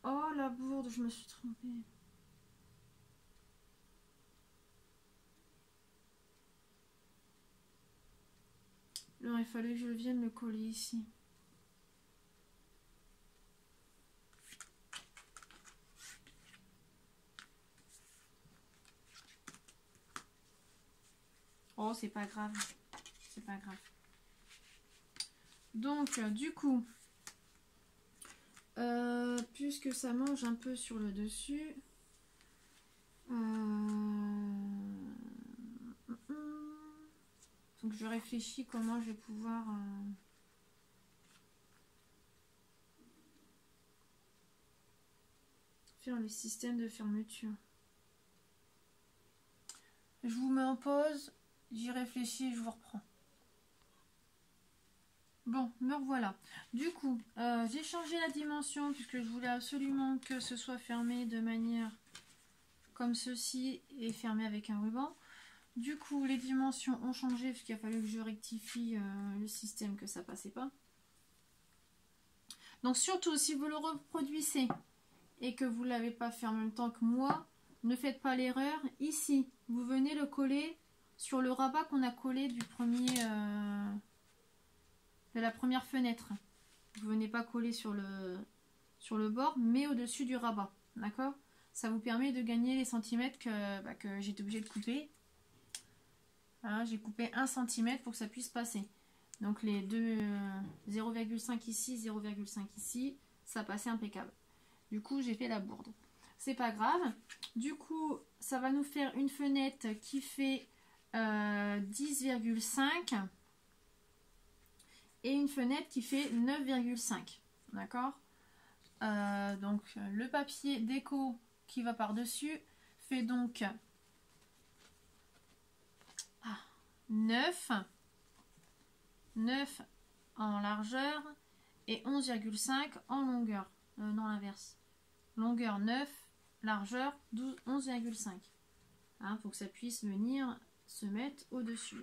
Oh la bourde, je me suis trompée. Il aurait fallu que je vienne le coller ici. Oh, c'est pas grave. C'est pas grave. Donc, du coup, puisque ça mange un peu sur le dessus, donc je réfléchis comment je vais pouvoir faire le système de fermeture. Je vous mets en pause, j'y réfléchis et je vous reprends. Bon, me revoilà. Du coup, j'ai changé la dimension puisque je voulais absolument que ce soit fermé de manière comme ceci et fermé avec un ruban. Du coup, les dimensions ont changé parce qu'il a fallu que je rectifie le système que ça passait pas. Donc surtout, si vous le reproduisez et que vous ne l'avez pas fait en même temps que moi, ne faites pas l'erreur. Ici, vous venez le coller sur le rabat qu'on a collé du premier, de la première fenêtre. Vous venez pas coller sur le bord, mais au-dessus du rabat. D'accord? Ça vous permet de gagner les centimètres que j'étais obligée de couper. Voilà, j'ai coupé 1 cm pour que ça puisse passer. Donc les deux 0,5 ici, 0,5 ici, ça passait impeccable. Du coup, j'ai fait la bourde. C'est pas grave. Du coup, ça va nous faire une fenêtre qui fait 10,5 et une fenêtre qui fait 9,5. D'accord? Donc le papier déco qui va par-dessus fait donc 9 en largeur et 11,5 en longueur. Non, l'inverse. Longueur 9, largeur 11,5. Pour que ça puisse venir se mettre au-dessus.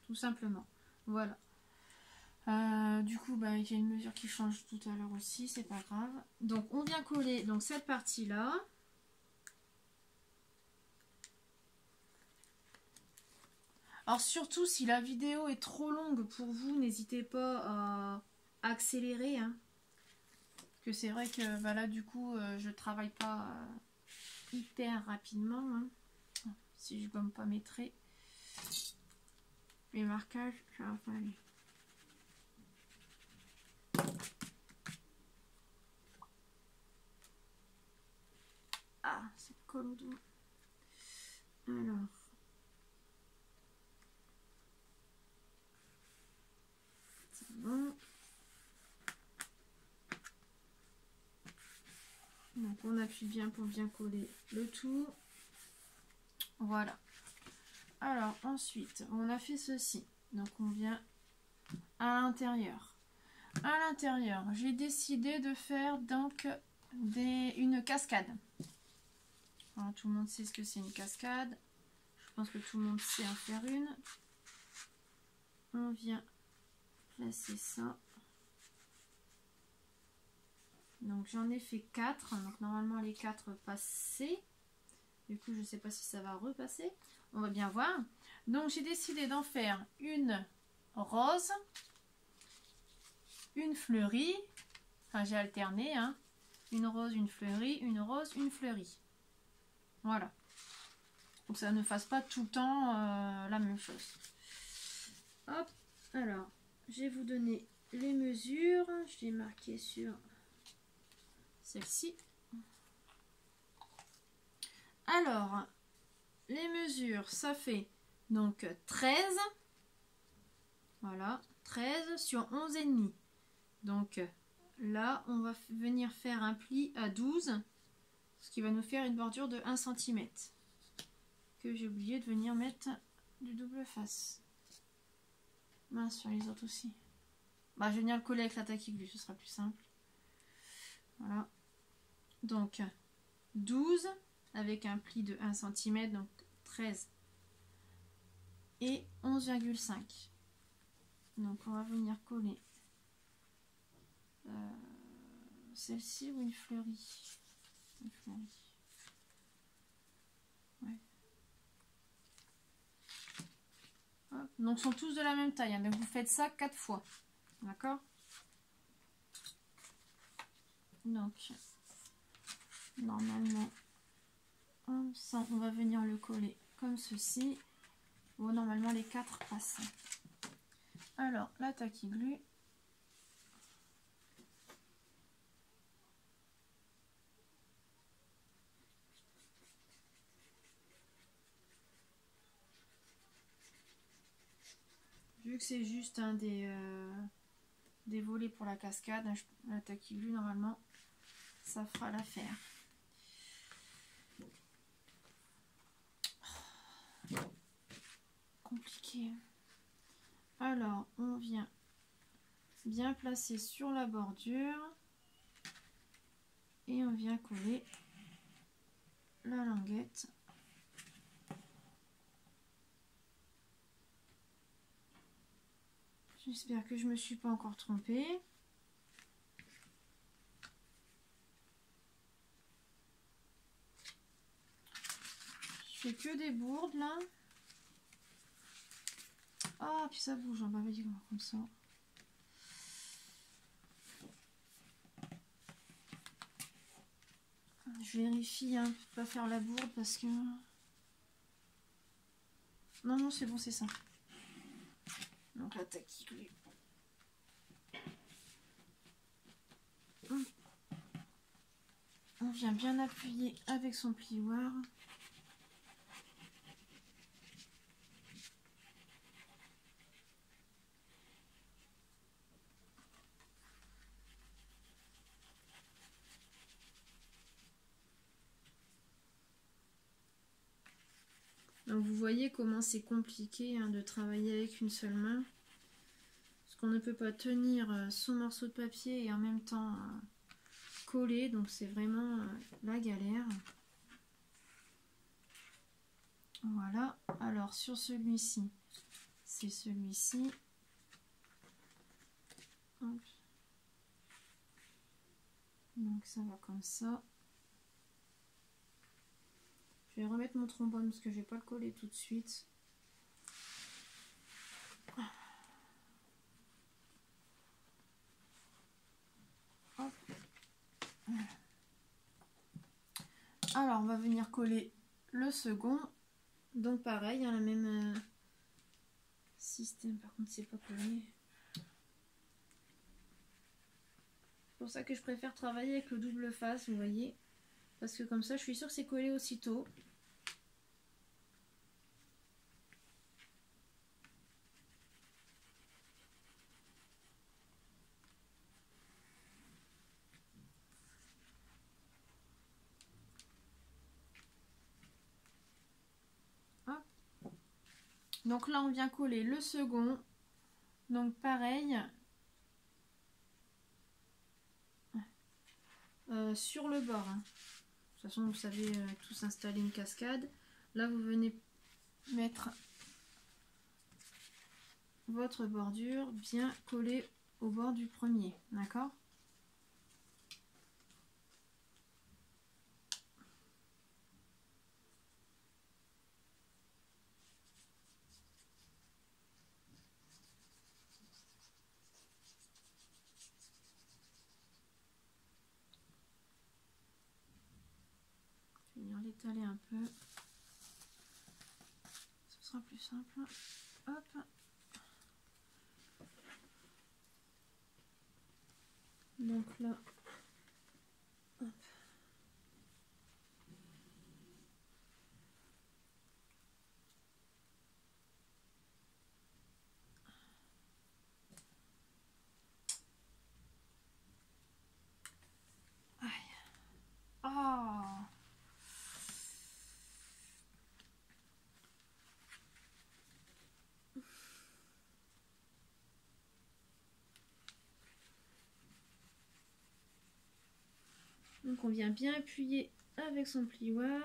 Tout simplement. Voilà. Du coup, il y a une mesure qui change tout à l'heure aussi, c'est pas grave. Donc, on vient coller donc, cette partie-là. Alors surtout si la vidéo est trop longue pour vous, n'hésitez pas à accélérer. Parce que c'est vrai que là du coup je travaille pas hyper rapidement. Si je gomme pas mes traits. Les marquages, je vais pas aller. Ah, c'est colle au doigt. Alors. Bon. Donc on appuie bien pour bien coller le tout. Voilà. Alors ensuite on a fait ceci. Donc on vient à l'intérieur. À l'intérieur, j'ai décidé de faire donc une cascade. Alors, tout le monde sait ce que c'est une cascade. Je pense que tout le monde sait en faire une. On vient placer ça. Donc j'en ai fait 4. Donc normalement les 4 passaient. Du coup je ne sais pas si ça va repasser. On va bien voir. Donc j'ai décidé d'en faire une rose. Une fleurie. Enfin j'ai alterné. Une rose, une fleurie. Une rose, une fleurie. Voilà. Donc ça ne fasse pas tout le temps la même chose. Hop. Alors je vais vous donner les mesures. Je l'ai marqué sur celle-ci. Alors, les mesures, ça fait donc 13. Voilà, 13 sur 11,5. Donc là, on va venir faire un pli à 12, ce qui va nous faire une bordure de 1 cm. Que j'ai oublié de venir mettre du double face. Mince, sur les autres aussi. Je vais venir le coller avec la taille glue, ce sera plus simple. Voilà. Donc 12 avec un pli de 1 cm, donc 13 et 11,5. Donc on va venir coller celle-ci ou une fleurie. Une fleurie. Ouais. Hop. Donc sont tous de la même taille, donc vous faites ça 4 fois. D'accord? Donc normalement ça, on va venir le coller comme ceci. Bon, normalement les 4 passent. Alors la tacky glue. Vu que c'est juste un des volets pour la cascade, la tacky glue normalement ça fera l'affaire. Compliqué. Alors on vient bien placer sur la bordure et on vient coller la languette J'espère que je me suis pas encore trompée. Je fais que des bourdes là. Ah, puis ça bouge, on va dire comme ça. Je vérifie, hein, pour pas faire la bourde parce que... Non, non, c'est bon, c'est ça. Donc là, tac. On vient bien appuyer avec son plioir. Donc vous voyez comment c'est compliqué hein, de travailler avec une seule main. Parce qu'on ne peut pas tenir son morceau de papier et en même temps coller. Donc c'est vraiment la galère. Voilà. Alors sur celui-ci, c'est celui-ci. Donc ça va comme ça. Je vais remettre mon trombone parce que je vais pas le coller tout de suite. Hop. Alors on va venir coller le second. Donc pareil, hein, la même système. Par contre c'est pas collé. C'est pour ça que je préfère travailler avec le double face, vous voyez. Parce que comme ça je suis sûre que c'est collé aussitôt. Donc là on vient coller le second. Donc pareil. Sur le bord. Hein. De toute façon vous savez tous installer une cascade. Là vous venez mettre votre bordure bien collée au bord du premier. D'accord ? Je vais venir l'étaler un peu. Ce sera plus simple. Hop. Donc là, hop. Aïe. Ah. Donc on vient bien appuyer avec son plioir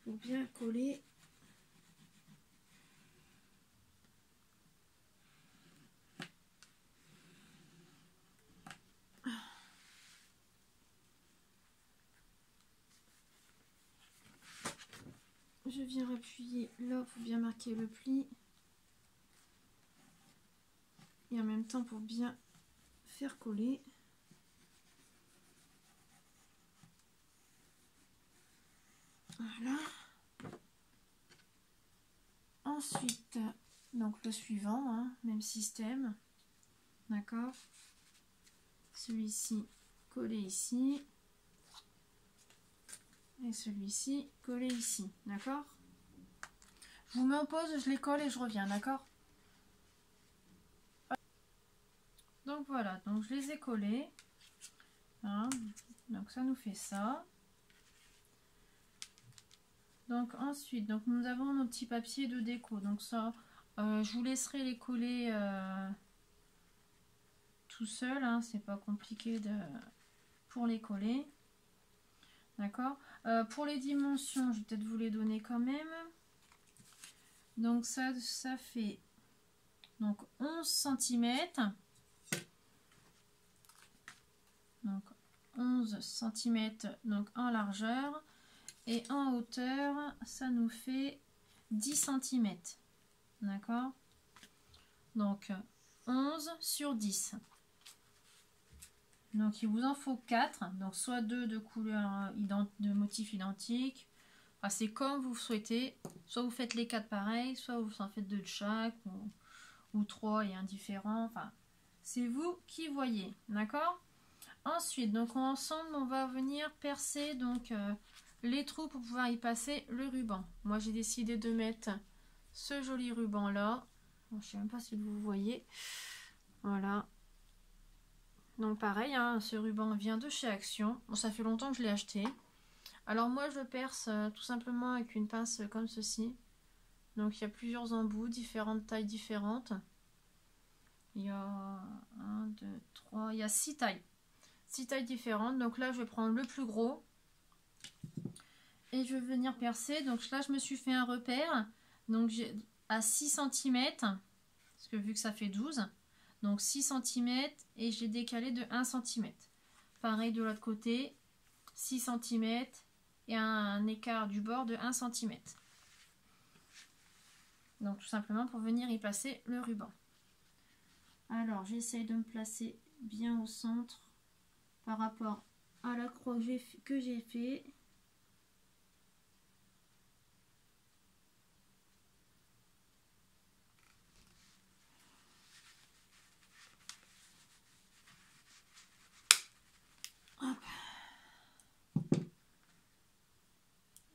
pour bien coller. Je viens appuyer là pour bien marquer le pli. Et en même temps pour bien faire coller. Voilà. Ensuite, donc le suivant, hein, même système. D'accord. Celui-ci collé ici. Et celui-ci collé ici. D'accord. Je vous mets en pause, je les colle et je reviens. D'accord. Donc voilà, donc je les ai collés. Hein, donc ça nous fait ça. Donc ensuite, donc nous avons nos petits papiers de déco. Donc ça, je vous laisserai les coller tout seul. Hein, c'est pas compliqué pour les coller. D'accord. Pour les dimensions, je vais peut-être vous les donner quand même. Donc ça fait donc 11 cm. Donc 11 cm donc en largeur. Et en hauteur, ça nous fait 10 cm. D'accord? Donc 11 sur 10. Donc il vous en faut 4. Donc soit 2 de couleurs de motifs identiques. Enfin, c'est comme vous souhaitez. Soit vous faites les 4 pareils, soit vous en faites 2 de chaque, ou 3 et indifférents. Enfin, c'est vous qui voyez. D'accord? Ensuite, donc ensemble, on va venir percer donc les trous pour pouvoir y passer le ruban. Moi, j'ai décidé de mettre ce joli ruban là. Bon, je ne sais même pas si vous voyez. Voilà. Donc pareil, hein, ce ruban vient de chez Action. Bon, ça fait longtemps que je l'ai acheté. Alors moi, je perce tout simplement avec une pince comme ceci. Donc il y a plusieurs embouts, différentes tailles différentes. Il y a 1, 2, 3, il y a 6 tailles. 6 tailles différentes. Donc là, je vais prendre le plus gros. Et je vais venir percer. Donc là, je me suis fait un repère. Donc j'ai à 6 cm. Parce que vu que ça fait 12. Donc 6 cm. Et j'ai décalé de 1 cm. Pareil de l'autre côté. 6 cm. Et un écart du bord de 1 cm. Donc tout simplement pour venir y placer le ruban. Alors j'essaye de me placer bien au centre. Par rapport à la croix que j'ai fait. Hop.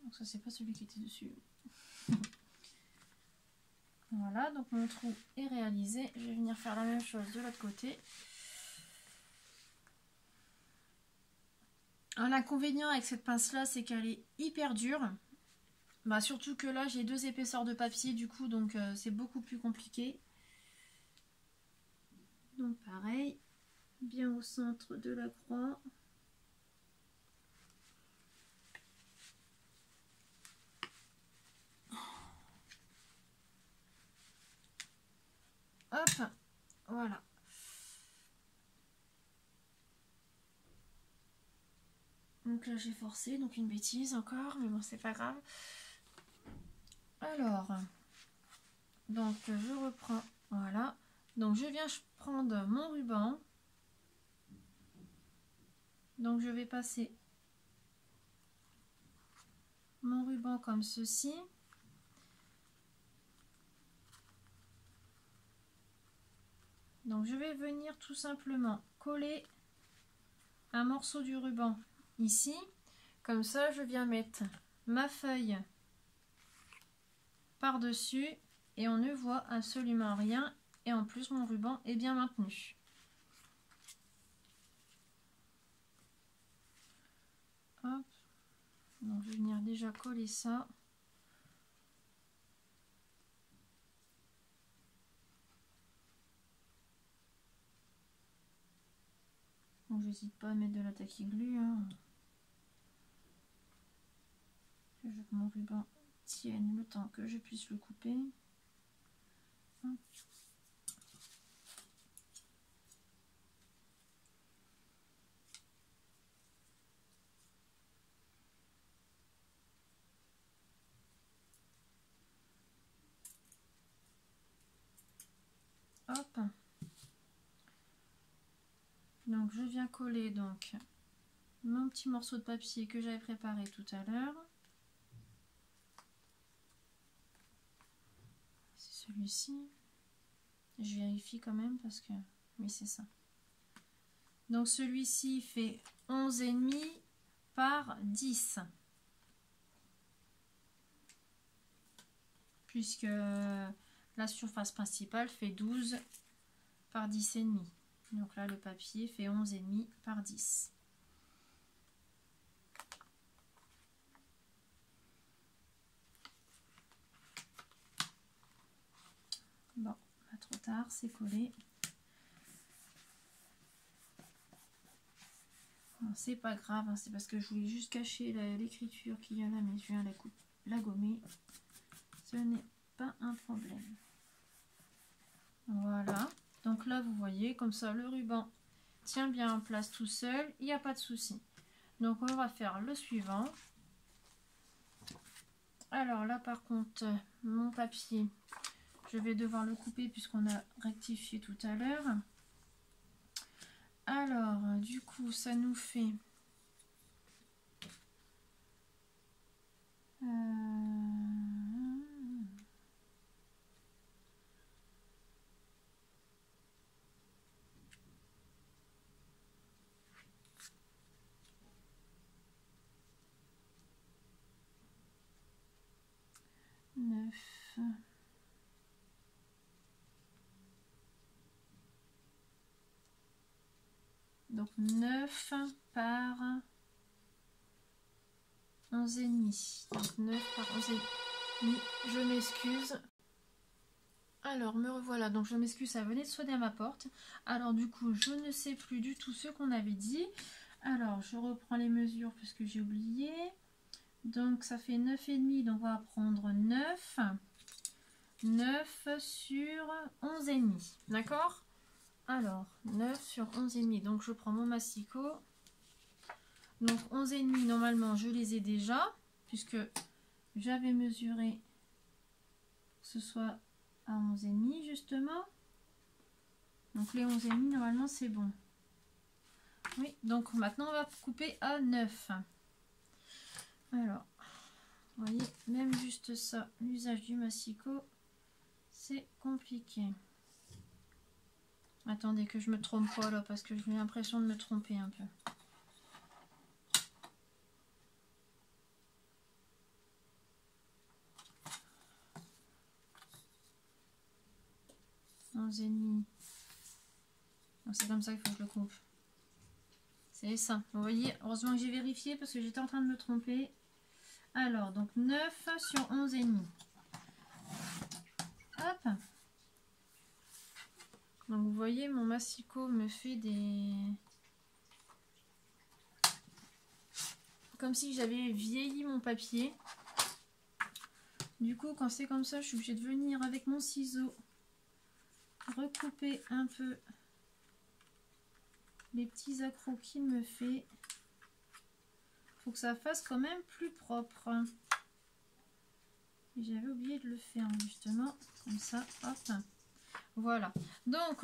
Donc ça c'est pas celui qui était dessus. Voilà, donc mon trou est réalisé. Je vais venir faire la même chose de l'autre côté. L'inconvénient avec cette pince là, c'est qu'elle est hyper dure. Bah, surtout que là j'ai 2 épaisseurs de papier du coup, donc c'est beaucoup plus compliqué. Donc pareil, bien au centre de la croix. Hop, voilà. Donc là j'ai forcé, donc une bêtise encore, mais bon c'est pas grave. Alors, donc je reprends, voilà. Donc je viens prendre mon ruban. Donc je vais passer mon ruban comme ceci. Donc je vais venir tout simplement coller un morceau du ruban ici. Comme ça je viens mettre ma feuille par-dessus et on ne voit absolument rien. Et en plus mon ruban est bien maintenu. Hop. Donc je vais venir déjà coller ça. Donc j'hésite pas à mettre de la taquiglu. Hein. Je veux que mon ruban tienne le temps que je puisse le couper. Hop. Hop. Donc je viens coller donc mon petit morceau de papier que j'avais préparé tout à l'heure. C'est celui-ci. Je vérifie quand même parce que oui c'est ça. Donc celui-ci fait 11,5 par 10. Puisque la surface principale fait 12 par 10,5. Donc là, le papier fait 11,5 par 10. Bon, pas trop tard, c'est collé. Bon, c'est pas grave, hein, c'est parce que je voulais juste cacher l'écriture qu'il y a là, mais je viens la gommer. Ce n'est pas un problème. Voilà. Donc là, vous voyez, comme ça, le ruban tient bien en place tout seul. Il n'y a pas de souci. Donc, on va faire le suivant. Alors là, par contre, mon papier, je vais devoir le couper puisqu'on a rectifié tout à l'heure. Alors, du coup, ça nous fait... 9. Donc 9 par 11 et demi. Donc 9 par 11 et demi. Je m'excuse. Alors me revoilà. Donc je m'excuse, ça venait de sonner à ma porte. Alors du coup, je ne sais plus du tout ce qu'on avait dit. Alors je reprends les mesures parce que j'ai oublié. Donc ça fait 9 et demi. Donc on va prendre 9. 9 sur 11 et demi. D'accord? Alors 9 sur 11 et demi. Donc je prends mon massicot. Donc 11 et demi, normalement je les ai déjà puisque j'avais mesuré que ce soit à 11 et demi justement. Donc les 11 et demi, normalement c'est bon. Oui, donc maintenant on va couper à 9. Alors, vous voyez, même juste ça, l'usage du massicot, c'est compliqué. Attendez que je me trompe pas là parce que j'ai l'impression de me tromper un peu. Et demi. C'est comme ça qu'il faut que je le coupe. C'est ça. Vous voyez, heureusement que j'ai vérifié parce que j'étais en train de me tromper. Alors, donc 9 sur 11 et demi. Hop. Donc vous voyez, mon massicot me fait des... Comme si j'avais vieilli mon papier. Du coup, quand c'est comme ça, je suis obligée de venir avec mon ciseau recouper un peu les petits accros qu'il me fait. Faut que ça fasse quand même plus propre. J'avais oublié de le faire justement, comme ça, hop. Voilà. Donc,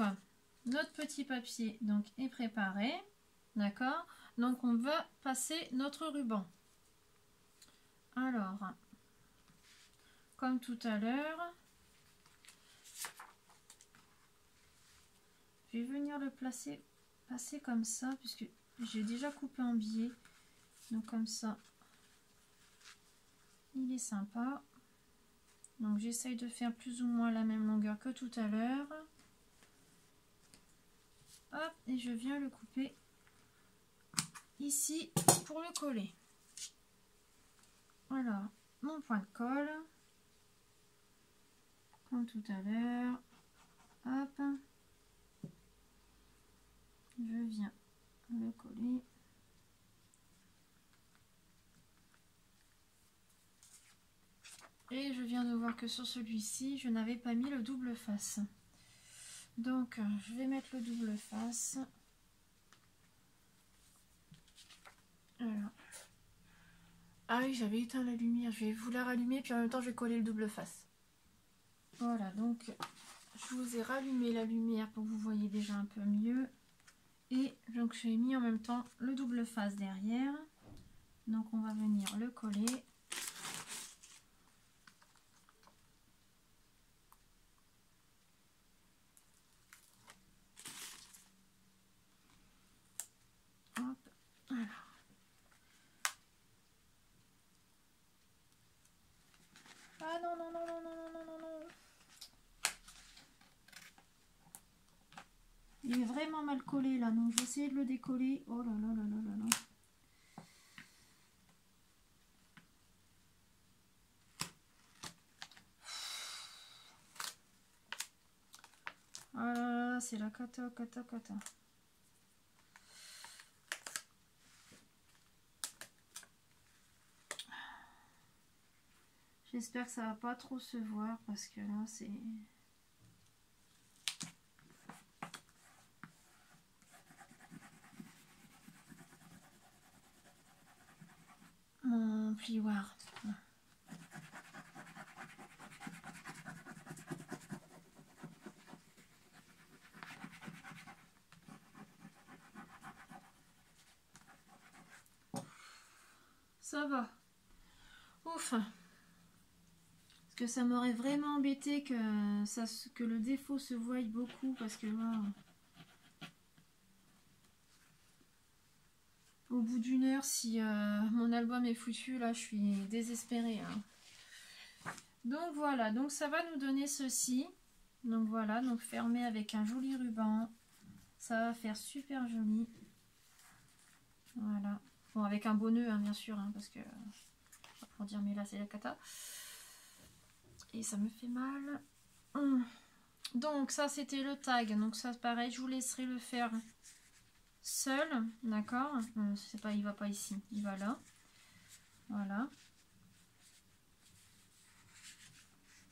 notre petit papier donc, est préparé. D'accord? Donc, on va passer notre ruban. Alors, comme tout à l'heure, je vais venir le passer comme ça, puisque j'ai déjà coupé en biais. Donc comme ça, il est sympa. Donc j'essaye de faire plus ou moins la même longueur que tout à l'heure. Hop, et je viens le couper ici pour le coller. Alors, mon point de colle, comme tout à l'heure. Hop, je viens le coller. Et je viens de voir que sur celui-ci, je n'avais pas mis le double face. Donc, je vais mettre le double face. Alors. Ah oui, j'avais éteint la lumière. Je vais vous la rallumer, puis en même temps, je vais coller le double face. Voilà, donc, je vous ai rallumé la lumière pour que vous voyez déjà un peu mieux. Et donc, j'ai mis en même temps le double face derrière. Donc, on va venir le coller. Hop, alors. Ah non, non, non, non, non, non, non, non. Il est vraiment mal collé là, donc je vais essayer de le décoller. Oh là là là là là là. Ah, c'est la cata, cata, cata. J'espère que ça va pas trop se voir parce que là c'est... Mon plioir. Ça va. Ouf. Parce que ça m'aurait vraiment embêté que le défaut se voie beaucoup parce que là... Au bout d'une heure, si mon album est foutu, là je suis désespérée. Hein. Donc voilà, donc ça va nous donner ceci. Donc voilà, donc fermé avec un joli ruban. Ça va faire super joli. Voilà. Bon, avec un beau nœud, hein, bien sûr, hein, parce que... Pour dire, mais là c'est la cata. Et ça me fait mal. Donc ça c'était le tag. Donc ça pareil, je vous laisserai le faire seul. D'accord. C'est pas, il va pas ici, il va là. Voilà.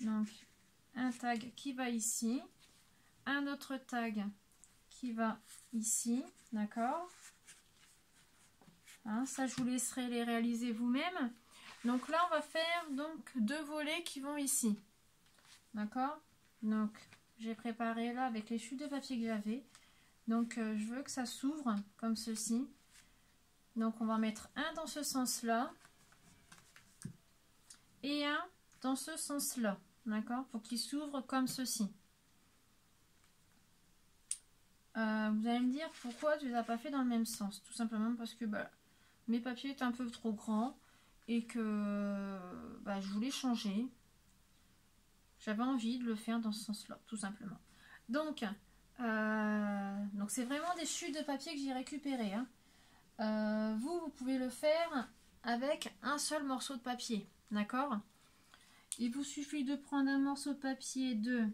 Donc un tag qui va ici. Un autre tag qui va ici. D'accord. Hein, ça je vous laisserai les réaliser vous-même. Donc là on va faire donc 2 volets qui vont ici. D'accord. Donc j'ai préparé là avec les chutes de papier que j'avais. Donc je veux que ça s'ouvre comme ceci. Donc on va mettre un dans ce sens là. Et un dans ce sens là. D'accord. Pour qu'il s'ouvre comme ceci. Vous allez me dire pourquoi tu les as pas fait dans le même sens. Tout simplement parce que bah, mes papiers étaient un peu trop grands. Et que bah, je voulais changer. J'avais envie de le faire dans ce sens-là, tout simplement. Donc c'est vraiment des chutes de papier que j'ai récupérées. Hein. Vous pouvez le faire avec un seul morceau de papier. D'accord? Il vous suffit de prendre un morceau de papier de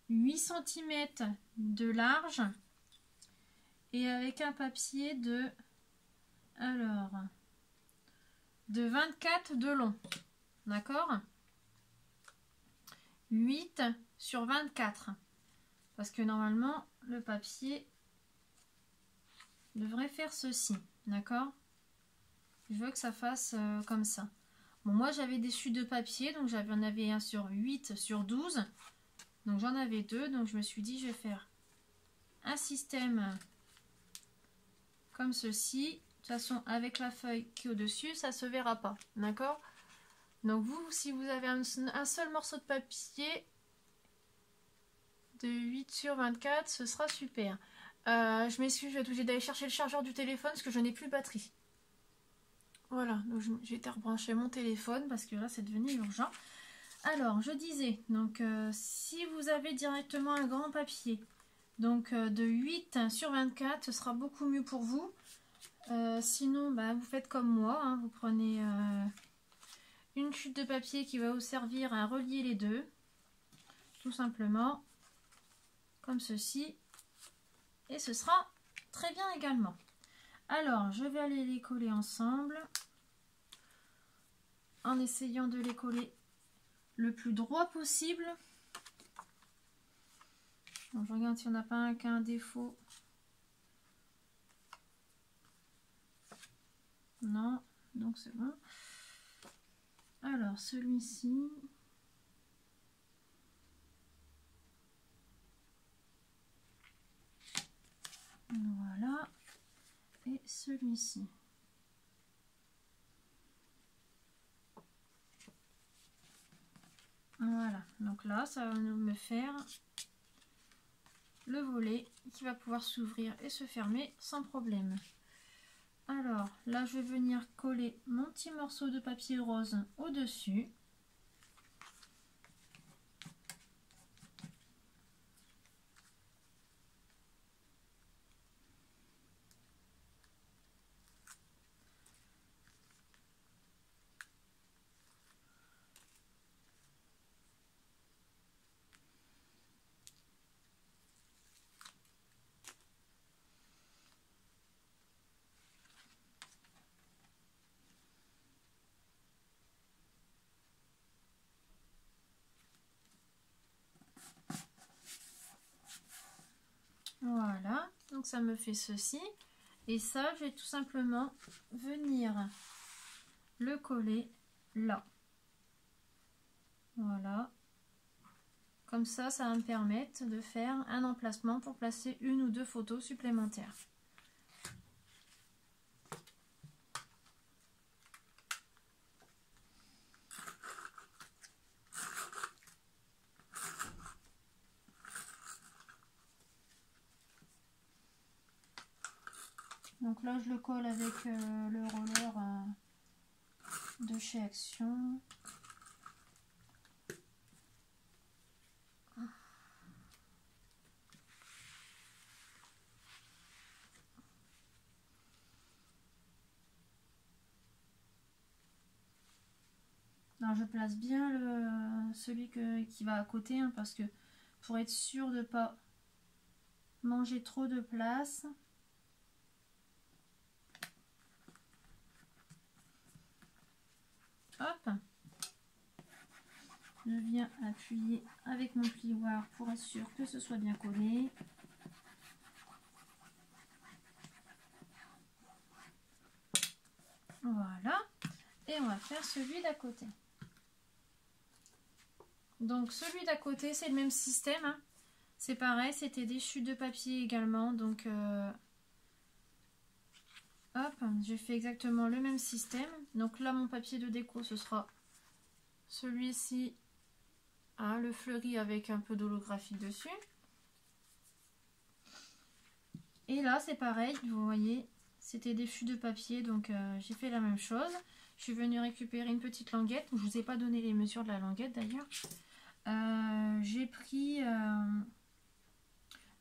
8 cm de large. Et avec un papier de... Alors... de 24 de long. D'accord? 8 sur 24. Parce que normalement, le papier devrait faire ceci. D'accord? Je veux que ça fasse comme ça. Bon, moi, j'avais des chutes de papier. Donc, j'en avais un sur 8 sur 12. Donc, j'en avais 2. Donc, je me suis dit, je vais faire un système comme ceci. De toute façon, avec la feuille qui est au-dessus, ça ne se verra pas. D'accord? Donc vous, si vous avez un seul morceau de papier de 8 sur 24, ce sera super. Je m'excuse, je vais être obligée d'aller chercher le chargeur du téléphone parce que je n'ai plus de batterie. Voilà, donc j'ai été rebrancher mon téléphone parce que là, c'est devenu urgent. Alors, je disais, donc si vous avez directement un grand papier, donc de 8 sur 24, ce sera beaucoup mieux pour vous. Sinon, bah, vous faites comme moi, hein, vous prenez une chute de papier qui va vous servir à relier les deux, tout simplement, comme ceci, et ce sera très bien également. Alors, je vais aller les coller ensemble, en essayant de les coller le plus droit possible. Donc, je regarde si on n'a pas un qu'un défaut. Non, donc c'est bon. Alors, celui-ci. Voilà. Et celui-ci. Voilà. Donc là, ça va me faire le volet qui va pouvoir s'ouvrir et se fermer sans problème. Alors, là, je vais venir coller mon petit morceau de papier rose au-dessus. Voilà, donc ça me fait ceci. Et ça, je vais tout simplement venir le coller là. Voilà. Comme ça va me permettre de faire un emplacement pour placer une ou deux photos supplémentaires. Donc là, je le colle avec le roller de chez Action. Alors je place bien celui qui va à côté, hein, parce que pour être sûr de ne pas manger trop de place. Hop. Je viens appuyer avec mon plioir pour être sûr que ce soit bien collé. Voilà. Et on va faire celui d'à côté. Donc celui d'à côté, c'est le même système, hein. C'est pareil, c'était des chutes de papier également. Donc hop, j'ai fait exactement le même système. Donc là, mon papier de déco, ce sera celui-ci, hein, le fleuri avec un peu d'holographique dessus. Et là, c'est pareil, vous voyez, c'était des chutes de papier, donc j'ai fait la même chose. Je suis venue récupérer une petite languette. Je ne vous ai pas donné les mesures de la languette d'ailleurs. J'ai pris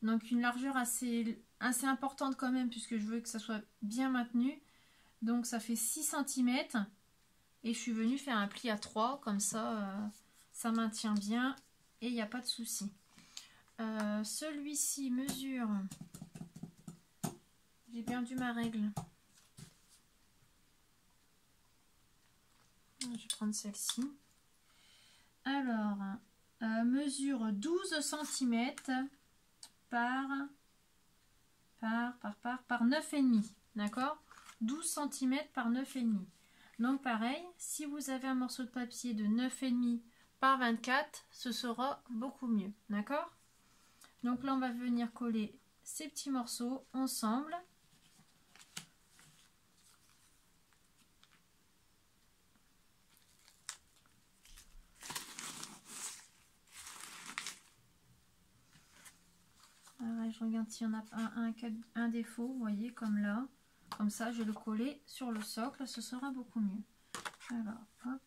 donc une largeur assez importante quand même, puisque je veux que ça soit bien maintenu. Donc ça fait 6 cm et je suis venue faire un pli à 3, comme ça ça maintient bien et il n'y a pas de souci. Celui-ci mesure, j'ai perdu ma règle, je vais prendre celle-ci. Alors mesure 12 cm par 9,5, d'accord, 12 cm par 9,5. Donc pareil, si vous avez un morceau de papier de 9,5 par 24, ce sera beaucoup mieux, d'accord. Donc là, on va venir coller ces petits morceaux ensemble. Alors, je regarde s'il y en a un défaut, vous voyez, comme là. Comme ça, je vais le coller sur le socle, ce sera beaucoup mieux. Alors, hop.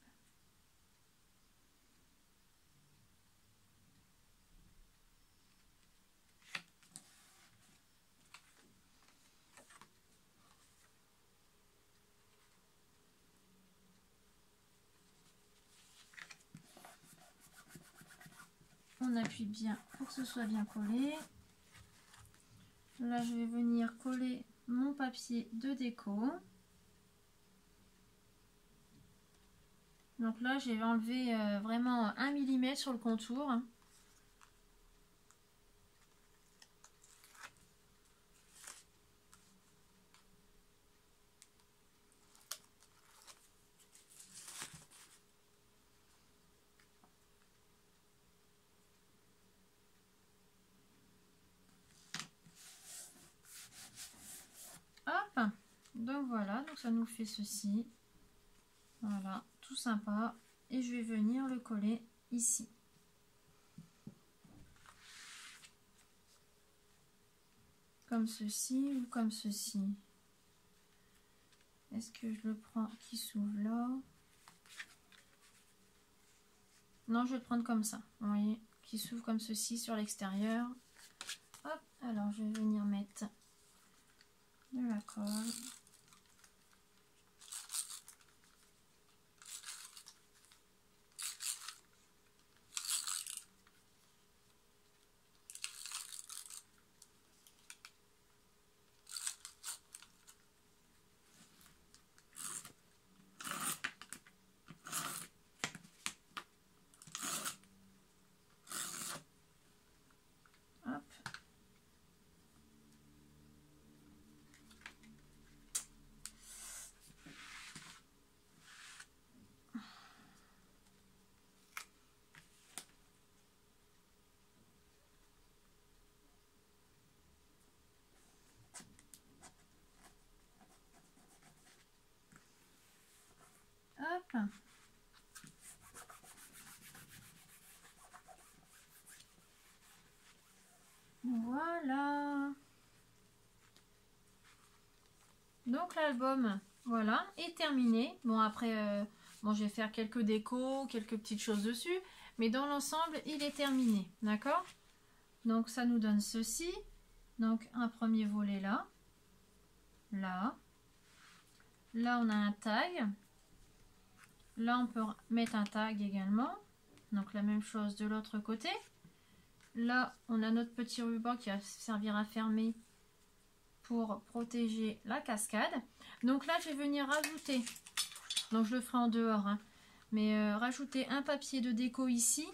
On appuie bien pour que ce soit bien collé. Là, je vais venir coller mon papier de déco. Donc là, j'ai enlevé vraiment 1 mm sur le contour. Hop, donc voilà, donc ça nous fait ceci. Voilà, tout sympa. Et je vais venir le coller ici. Comme ceci ou comme ceci. Est-ce que je le prends qui s'ouvre là? Non, je vais le prendre comme ça. Vous voyez, qui s'ouvre comme ceci sur l'extérieur. Hop, alors je vais venir mettre de la colle. Hop. Voilà. Donc l'album, voilà, est terminé. Bon après, bon, je vais faire quelques décos, quelques petites choses dessus. Mais dans l'ensemble, il est terminé. D'accord? Donc ça nous donne ceci. Donc un premier volet là. Là. Là on a un tag. Là on peut mettre un tag également. Donc la même chose de l'autre côté. Là on a notre petit ruban qui va servir à fermer pour protéger la cascade. Donc là je vais venir rajouter, donc je le ferai en dehors, hein, mais rajouter un papier de déco ici,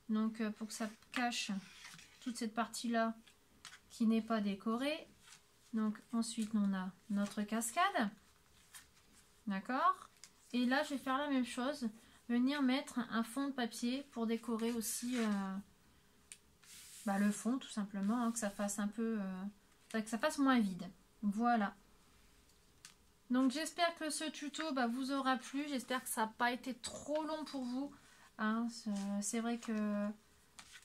donc pour que ça cache toute cette partie là qui n'est pas décorée. Donc ensuite on a notre cascade, d'accord, et là je vais faire la même chose, venir mettre un fond de papier pour décorer aussi le fond tout simplement, hein, que ça fasse un peu que ça fasse moins vide. Voilà. Donc j'espère que ce tuto vous aura plu. J'espère que ça n'a pas été trop long pour vous. Hein, c'est vrai que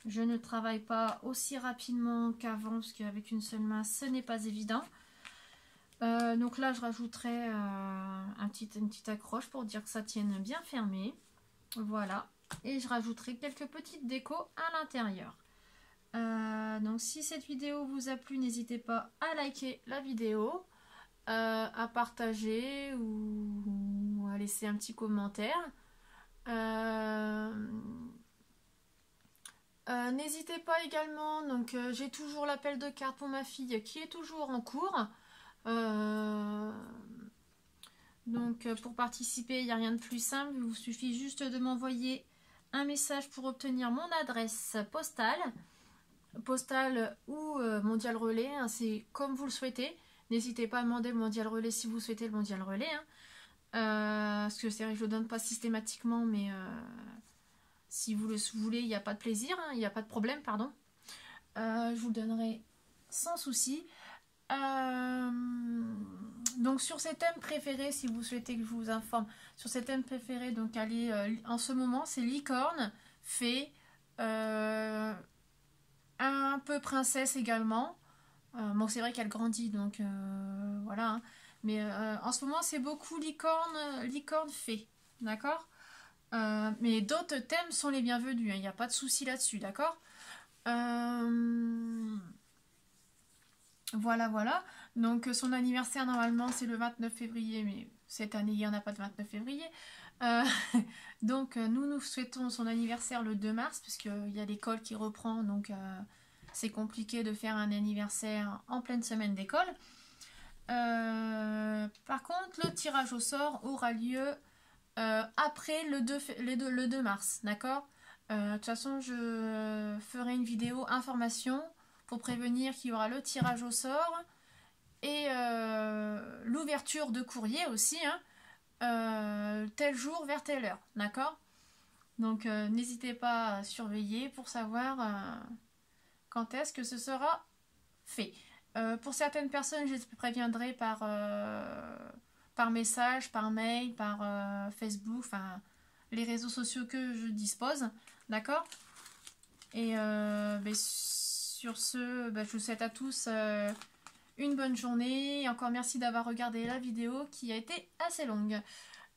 je ne travaille pas aussi rapidement qu'avant, parce qu'avec une seule main, ce n'est pas évident. Donc là, je rajouterai une petite accroche pour dire que ça tienne bien fermé. Voilà. Et je rajouterai quelques petites décos à l'intérieur. Donc si cette vidéo vous a plu, n'hésitez pas à liker la vidéo, à partager ou à laisser un petit commentaire. N'hésitez pas également, donc j'ai toujours l'appel de cartes pour ma fille qui est toujours en cours. Donc pour participer, il n'y a rien de plus simple, il vous suffit juste de m'envoyer un message pour obtenir mon adresse postale ou mondial relais, hein, c'est comme vous le souhaitez. N'hésitez pas à demander le mondial relais si vous souhaitez le mondial relais, hein. Parce que c'est vrai que je le donne pas systématiquement, mais si vous le voulez, il n'y a pas de plaisir, hein, il n'y a pas de problème, pardon. Je vous le donnerai sans souci. Donc sur ces thèmes préférés, si vous souhaitez que je vous informe sur ces thèmes préférés, donc allez, en ce moment c'est licorne, fée, un peu princesse également. Bon, c'est vrai qu'elle grandit, donc voilà, hein. Mais en ce moment c'est beaucoup licorne fée, d'accord. Mais d'autres thèmes sont les bienvenus, hein, il n'y a pas de souci là-dessus, d'accord. Voilà. Donc son anniversaire normalement c'est le 29 février, mais cette année il n'y en a pas de 29 février. Donc nous souhaitons son anniversaire le 2 mars, puisqu'il y a l'école qui reprend, donc c'est compliqué de faire un anniversaire en pleine semaine d'école. Par contre, le tirage au sort aura lieu après le 2 mars, d'accord. De toute façon, je ferai une vidéo information pour prévenir qu'il y aura le tirage au sort et l'ouverture de courrier aussi, hein, tel jour vers telle heure, d'accord. Donc n'hésitez pas à surveiller pour savoir quand est-ce que ce sera fait. Pour certaines personnes, je les préviendrai par message, par mail, par Facebook, enfin les réseaux sociaux que je dispose, d'accord. Et sur ce, je vous souhaite à tous une bonne journée. Et encore merci d'avoir regardé la vidéo qui a été assez longue.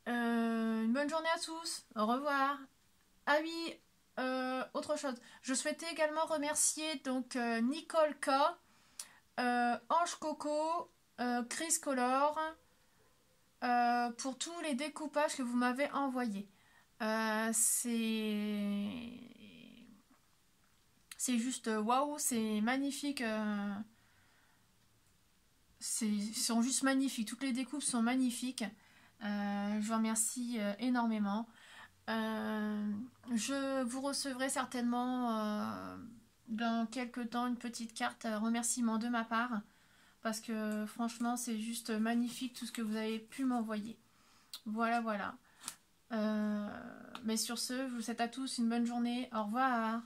Une bonne journée à tous. Au revoir. Ah oui, autre chose. Je souhaitais également remercier donc Nicole K, Ange Coco, Chris Color pour tous les découpages que vous m'avez envoyés. C'est juste waouh, c'est magnifique. Ils sont juste magnifiques. Toutes les découpes sont magnifiques. Je vous remercie énormément. Je vous recevrai certainement dans quelques temps une petite carte remerciement de ma part, parce que franchement c'est juste magnifique tout ce que vous avez pu m'envoyer. Voilà. Mais sur ce, je vous souhaite à tous une bonne journée. Au revoir.